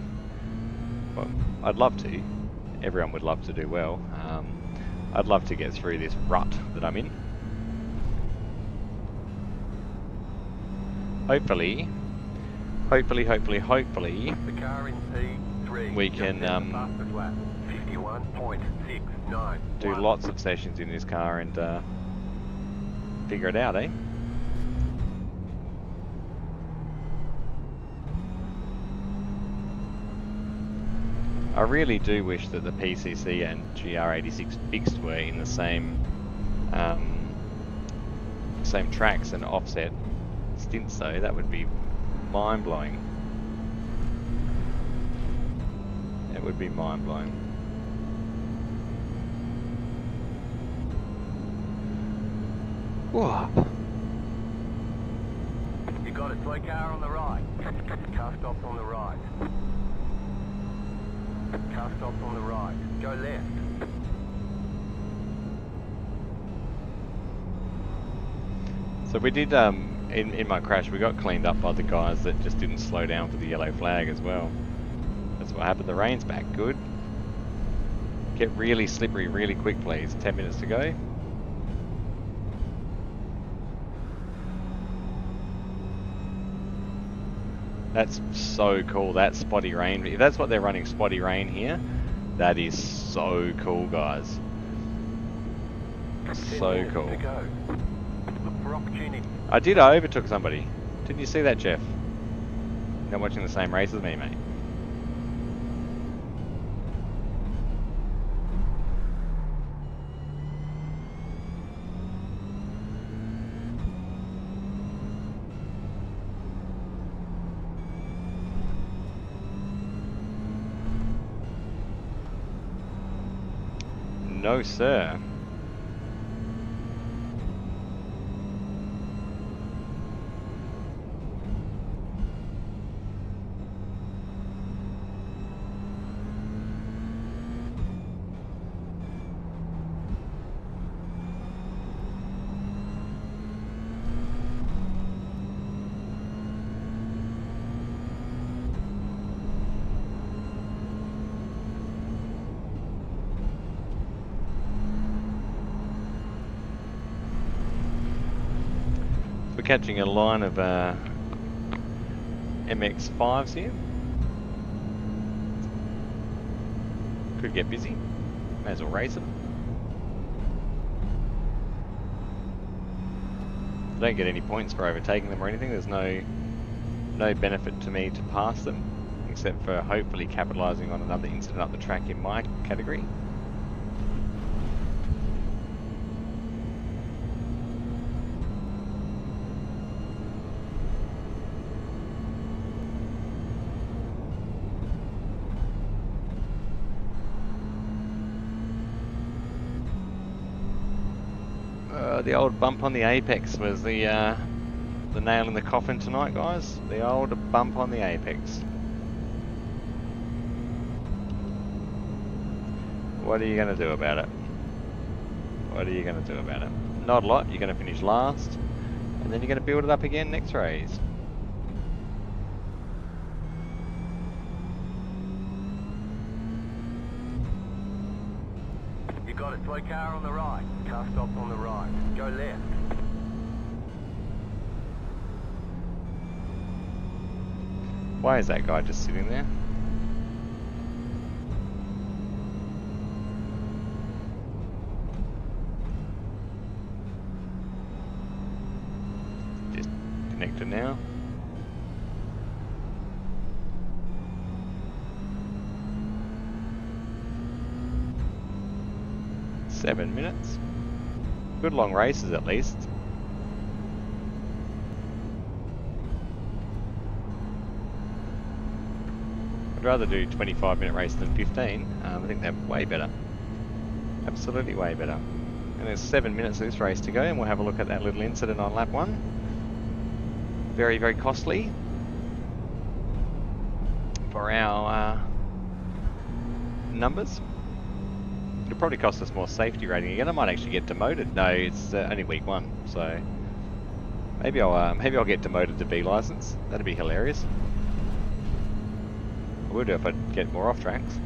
Well, I'd love to. Everyone would love to do well. I'd love to get through this rut that I'm in. Hopefully, The car in P3 we can just set the fastest lap. 51.691. do lots of sessions in this car and figure it out, eh? I really do wish that the PCC and GR86 fixed were in the same same tracks and offset stints though. That would be mind-blowing. It would be mind-blowing. Whoa. You got a slow car on the right. Car stops on the right. Car stops on the right. Go left. So we did, in my crash, we got cleaned up by the guys that just didn't slow down for the yellow flag as well. That's what happened. The rain's back. Good. Get really slippery really quick, please. 10 minutes to go. That's so cool, that spotty rain. If that's what they're running, spotty rain here, that is so cool, guys. So cool. I overtook somebody. Didn't you see that, Jeff? You're not watching the same race as me, mate. No, sir. We're catching a line of MX-5s here. Could get busy. May as well race them. I don't get any points for overtaking them or anything. There's no benefit to me to pass them, except for hopefully capitalising on another incident up the track in my category. The old bump on the apex was the nail in the coffin tonight, guys. The old bump on the apex. What are you going to do about it? What are you going to do about it? Not a lot. You're going to finish last, and then you're going to build it up again next race. You got a slow car on the right. Car stopped on the right. Go left. Why is that guy just sitting there? Just connected now. Seven minutes. Good long races at least. I'd rather do 25-minute race than 15. I think they're way better. Absolutely way better. And there's 7 minutes of this race to go, and we'll have a look at that little incident on lap 1. Very, very costly for our numbers. It'll probably cost us more safety rating again. I might actually get demoted. No, it's only week 1, so maybe I'll get demoted to B license. That'd be hilarious. I would if I'd get more off tracks.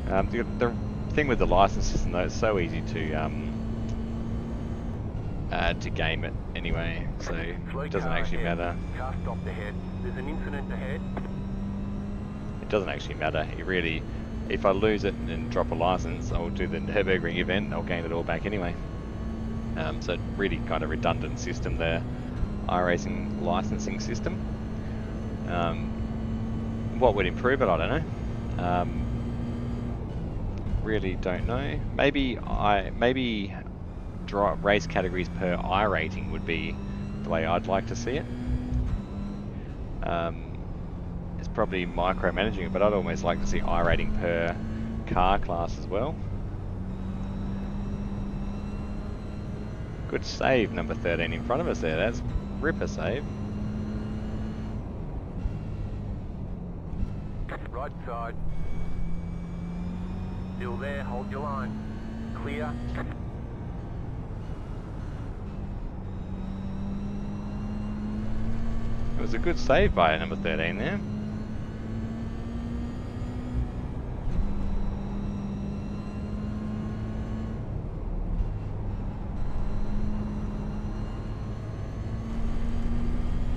The thing with the license system though, it's so easy to game it anyway, so it doesn't actually matter. Car stopped ahead. There's an incident ahead. It doesn't actually matter. It really, if I lose it and drop a license, I'll do the Nürburgring event and I'll gain it all back anyway. So really kind of redundant system there, iRacing licensing system. What would improve it? I don't know. Really don't know. Maybe race categories per iRating would be the way I'd like to see it. It's probably micromanaging it, but I'd almost like to see iRating per car class as well. Good save, number 13 in front of us there. That's ripper save. Right side. Still there, hold your line. Clear. It was a good save by number 13 there.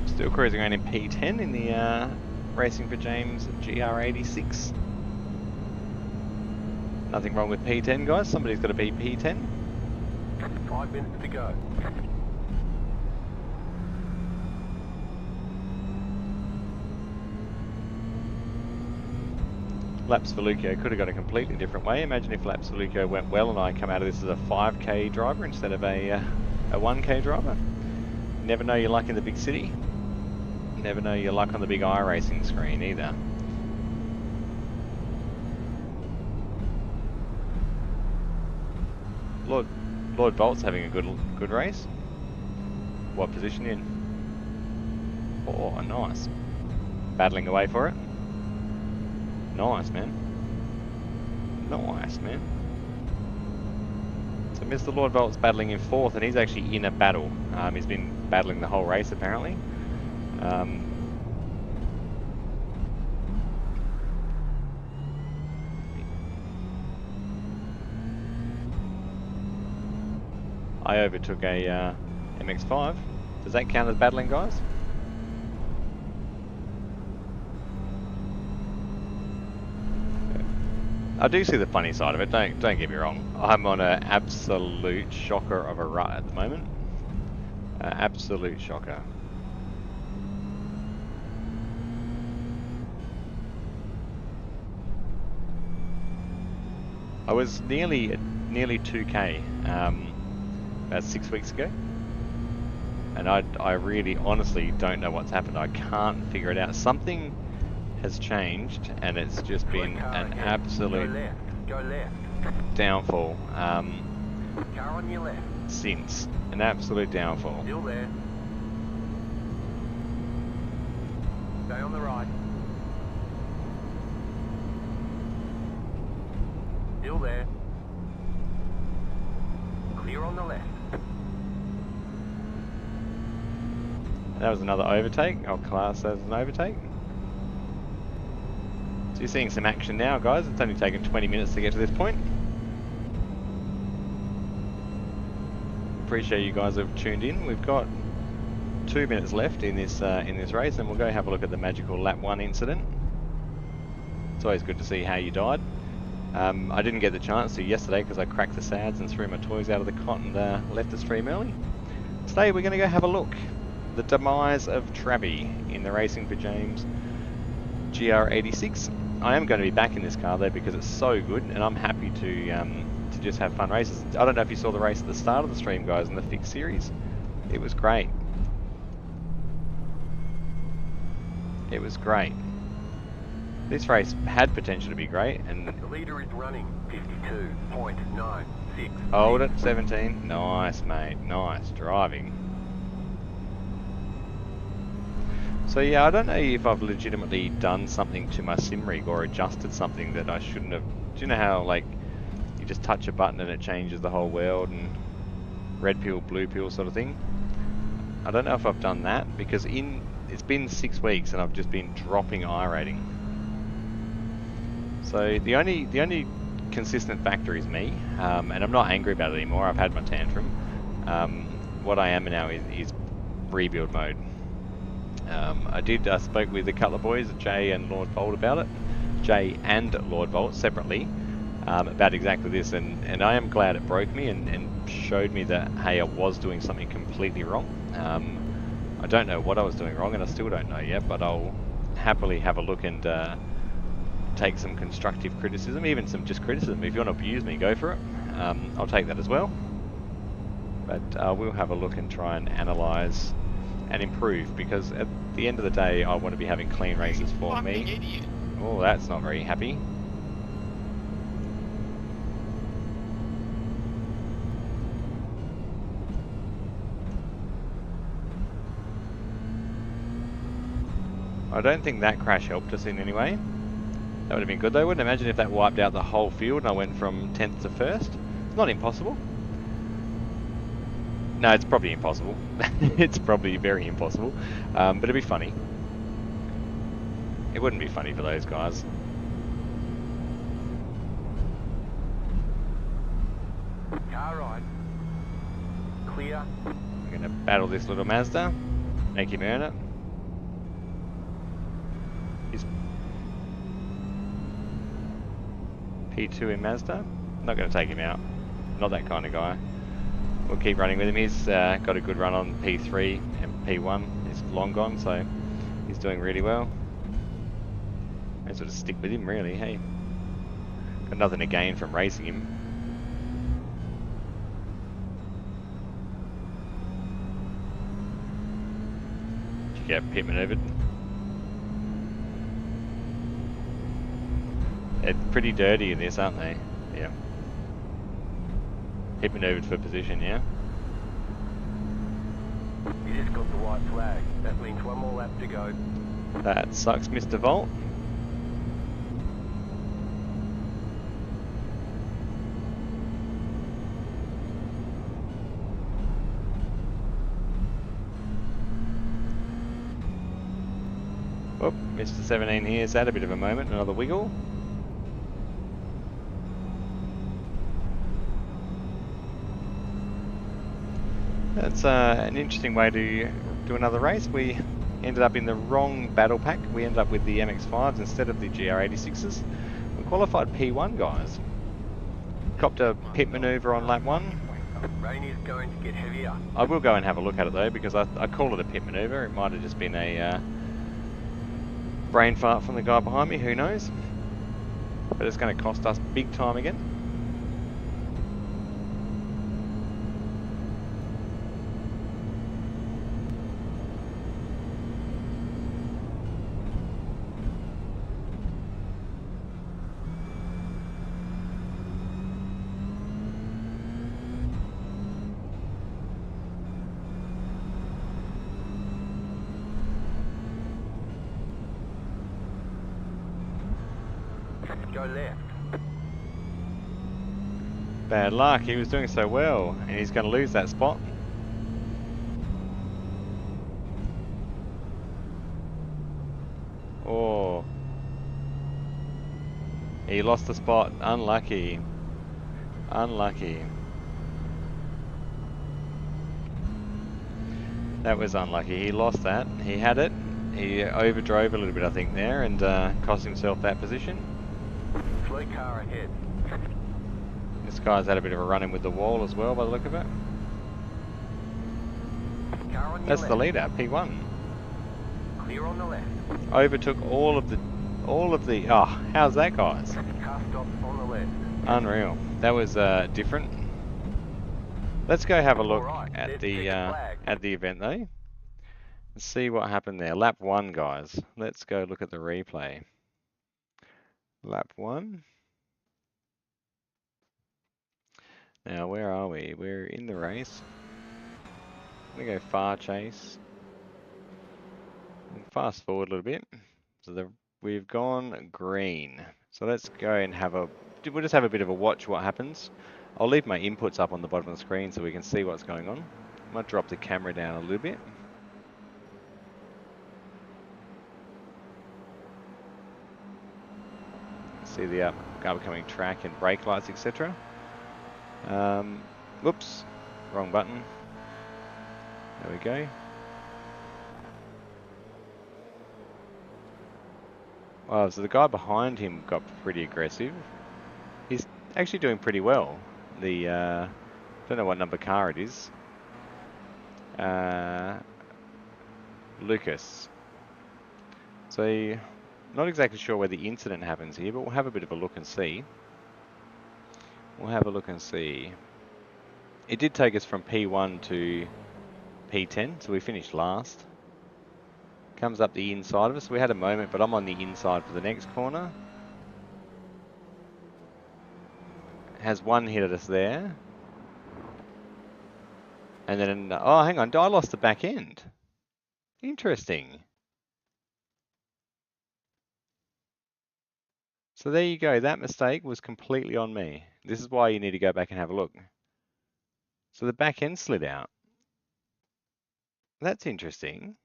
Still cruising around in P10 in the Racing for James GR86. Nothing wrong with P10, guys. Somebody's got to be P10. 5 minutes to go. Laps for Leuko could have gone a completely different way. Imagine if laps for Leuko went well and I come out of this as a 5k driver instead of a 1k driver. Never know your luck in the big city. Never know your luck on the big iRacing screen either. Lord Bolt's having a good race. What position in? Oh, nice. Battling away for it. Nice, man. Nice, man. So Mr. Lord Bolt's battling in 4th, and he's actually in a battle. He's been battling the whole race apparently. I overtook a MX-5 Does that count as battling, guys? I do see the funny side of it, don't get me wrong. I'm on an absolute shocker of a rut at the moment. Absolute shocker. I was nearly 2k about 6 weeks ago, and I really honestly don't know what's happened. I can't figure it out. Something has changed, and it's just been an absolute Go left. downfall Car on your left. since. An absolute downfall. Still there. Stay on the right. Still there. Clear on the left. That was another overtake. I'll class that as an overtake. So you're seeing some action now, guys. It's only taken 20 minutes to get to this point. Appreciate you guys have tuned in. We've got 2 minutes left in this race, and we'll go have a look at the magical lap 1 incident. It's always good to see how you died. I didn't get the chance to yesterday because I cracked the sads and threw my toys out of the cot and left the stream early. Today we're going to go have a look. The demise of Travie in the Racing for James GR86. I am going to be back in this car though because it's so good, and I'm happy to just have fun races. I don't know if you saw the race at the start of the stream, guys, in the fixed series. It was great. It was great. This race had potential to be great, and The leader is running 52.96. hold it, 17. Nice, mate. Nice driving. So yeah, I don't know if I've legitimately done something to my sim rig or adjusted something that I shouldn't have. Do you know how like you just touch a button and it changes the whole world and red pill, blue pill sort of thing? I don't know if I've done that because it's been 6 weeks and I've just been dropping iRating. So the only consistent factor is me, and I'm not angry about it anymore. I've had my tantrum. What I am now is rebuild mode. I spoke with a couple of boys, Jay and Lord Volt, about it. Jay and Lord Volt separately, about exactly this, and I am glad it broke me and showed me that, hey, I was doing something completely wrong. I don't know what I was doing wrong, and I still don't know yet, but I'll happily have a look and take some constructive criticism, even some just criticism. If you want to abuse me, go for it. I'll take that as well. But we'll have a look and try and analyse and improve, because at the end of the day I want to be having clean races for me. Idiot. Oh, that's not very happy. I don't think that crash helped us in any way. That would have been good though, wouldn't it? Imagine if that wiped out the whole field and I went from 10th to 1st. It's not impossible. No, it's probably impossible. It's probably very impossible. But it'd be funny. It wouldn't be funny for those guys. Car right. Clear. We're going to battle this little Mazda. Make him earn it. He's P2 in Mazda. Not going to take him out. Not that kind of guy. We'll keep running with him. He's got a good run on P3 and P1. He's long gone, so he's doing really well. May as well just stick with him, really. Hey, got nothing to gain from racing him. Did you get pit maneuvered? They're pretty dirty in this, aren't they? Yeah. Pit maneuvered for position, yeah? You just got the white flag. That means one more lap to go. That sucks, Mr. Volt. Whoop, Mr. 17 here's had a bit of a moment, another wiggle. That's an interesting way to do another race. We ended up in the wrong battle pack. We ended up with the MX-5s instead of the GR86s. We qualified P1, guys. Copped a pit maneuver on lap 1. Rain is going to get heavier. I will go and have a look at it though, because I call it a pit maneuver. It might have just been a brain fart from the guy behind me, who knows. But it's going to cost us big time again. Go left. Bad luck, he was doing so well, and he's going to lose that spot. Oh. He lost the spot, unlucky. Unlucky. That was unlucky, he lost that. He had it, he overdrove a little bit I think there, and cost himself that position. Slow car ahead. This guy's had a bit of a run-in with the wall as well by the look of it. Car on your That's left. the leader, P1. Clear on the left. Overtook all of the, oh, how's that guys? Car stops on the left. Unreal. That was different. Let's go have a look Alright, at let's the check the flag. at the event though. Let's see what happened there. Lap 1 guys. Let's go look at the replay. Lap 1. Now where are we? We're in the race. We go far chase. And fast forward a little bit. So we've gone green. So let's go and we'll just have a bit of a watch what happens. I'll leave my inputs up on the bottom of the screen so we can see what's going on. Might drop the camera down a little bit. See the upcoming track and brake lights, etc. Whoops, wrong button. There we go. Wow, so the guy behind him got pretty aggressive. He's actually doing pretty well. The don't know what number car it is. Lucas. So not exactly sure where the incident happens here, but we'll have a bit of a look and see. We'll have a look and see. It did take us from P1 to P10, so we finished last. Comes up the inside of us. We had a moment, but I'm on the inside for the next corner. Has one hit at us there. And then, oh, hang on, I lost the back end. Interesting. So there you go, that mistake was completely on me. This is why you need to go back and have a look. So the back end slid out. That's interesting.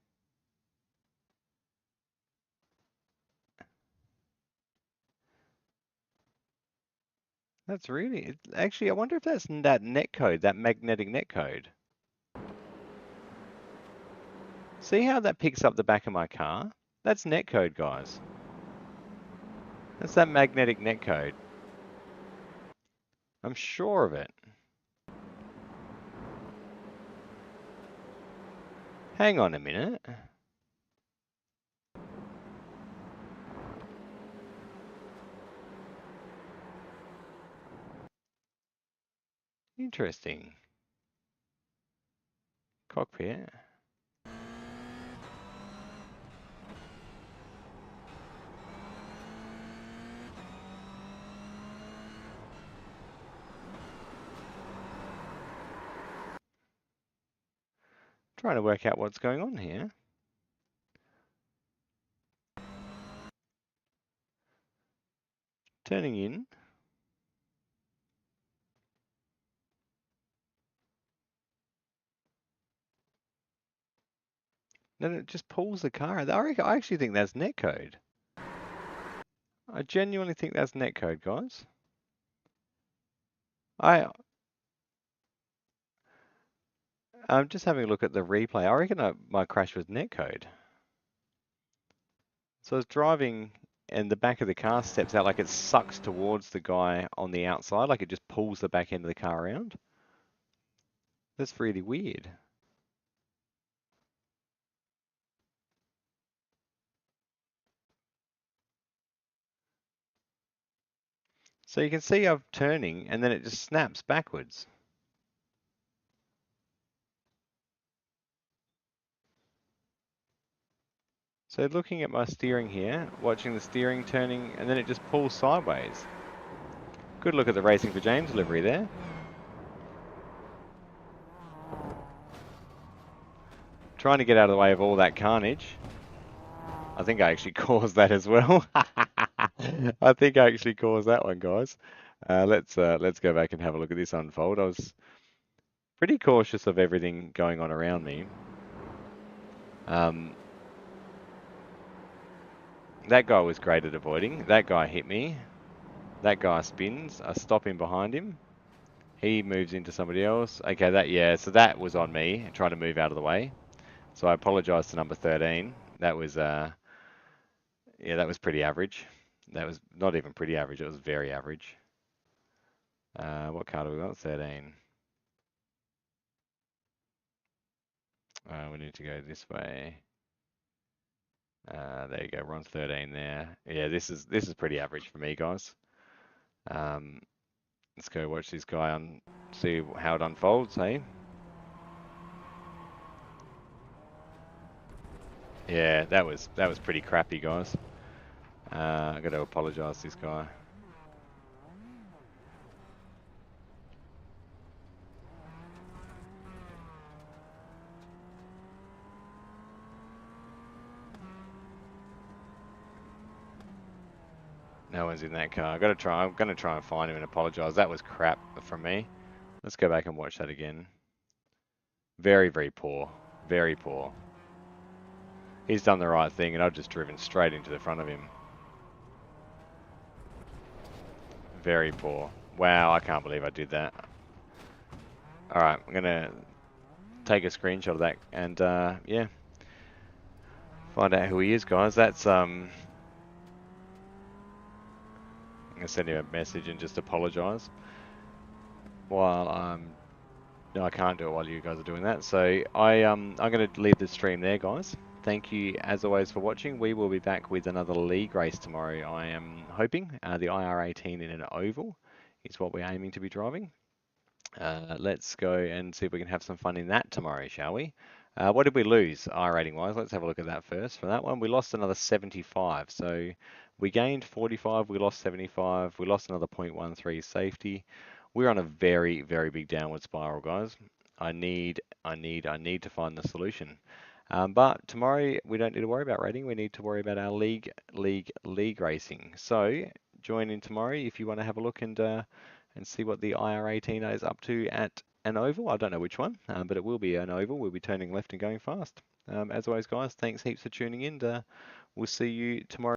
That's really, actually, I wonder if that's that net code, that magnetic net code. See how that picks up the back of my car? That's net code, guys. That's that magnetic net code. I'm sure of it. Hang on a minute. Interesting. Cockpit. Trying to work out what's going on here. Turning in. Then it just pulls the car out. I actually think that's netcode. I genuinely think that's netcode, guys. I'm just having a look at the replay. I reckon my crash was netcode. So I was driving and the back of the car steps out like it sucks towards the guy on the outside, like it just pulls the back end of the car around. That's really weird. So you can see I'm turning and then it just snaps backwards. So looking at my steering here, watching the steering turning, and then it just pulls sideways. Good look at the Racing for James delivery there. Trying to get out of the way of all that carnage. I think I actually caused that as well. I think I actually caused that one, guys. Let's go back and have a look at this unfold. I was pretty cautious of everything going on around me. That guy was great at avoiding. That guy hit me. That guy spins. I stop him behind him. He moves into somebody else. Okay, yeah, so that was on me, trying to move out of the way. So I apologize to number 13. That was, yeah, that was pretty average. That was not even pretty average, it was very average. What car do we got? 13. We need to go this way. There you go, we're on 13 there. Yeah, this is pretty average for me, guys. Let's go watch this guy on, see how it unfolds, hey? Yeah, that was pretty crappy, guys. I got to apologise to this guy. No one's in that car. I'm gonna try and find him and apologise. That was crap from me. Let's go back and watch that again. Very, very poor. Very poor. He's done the right thing and I've just driven straight into the front of him. Very poor. Wow, I can't believe I did that. Alright, I'm gonna take a screenshot of that and yeah. Find out who he is, guys. That's I'm gonna send him a message and just apologise. While no, I can't do it while you guys are doing that. So I'm going to leave the stream there, guys. Thank you, as always, for watching. We will be back with another league race tomorrow, I am hoping. The iRating in an oval is what we're aiming to be driving. Let's go and see if we can have some fun in that tomorrow, shall we? What did we lose, iRating-wise? Let's have a look at that first. For that one, we lost another 75. So we gained 45, we lost 75, we lost another 0.13 safety. We're on a very, very big downward spiral, guys. I need to find the solution. But tomorrow we don't need to worry about rating. We need to worry about our league racing. So join in tomorrow if you want to have a look and see what the iRating is up to at an oval. I don't know which one, but it will be an oval. We'll be turning left and going fast. As always, guys, thanks heaps for tuning in. We'll see you tomorrow.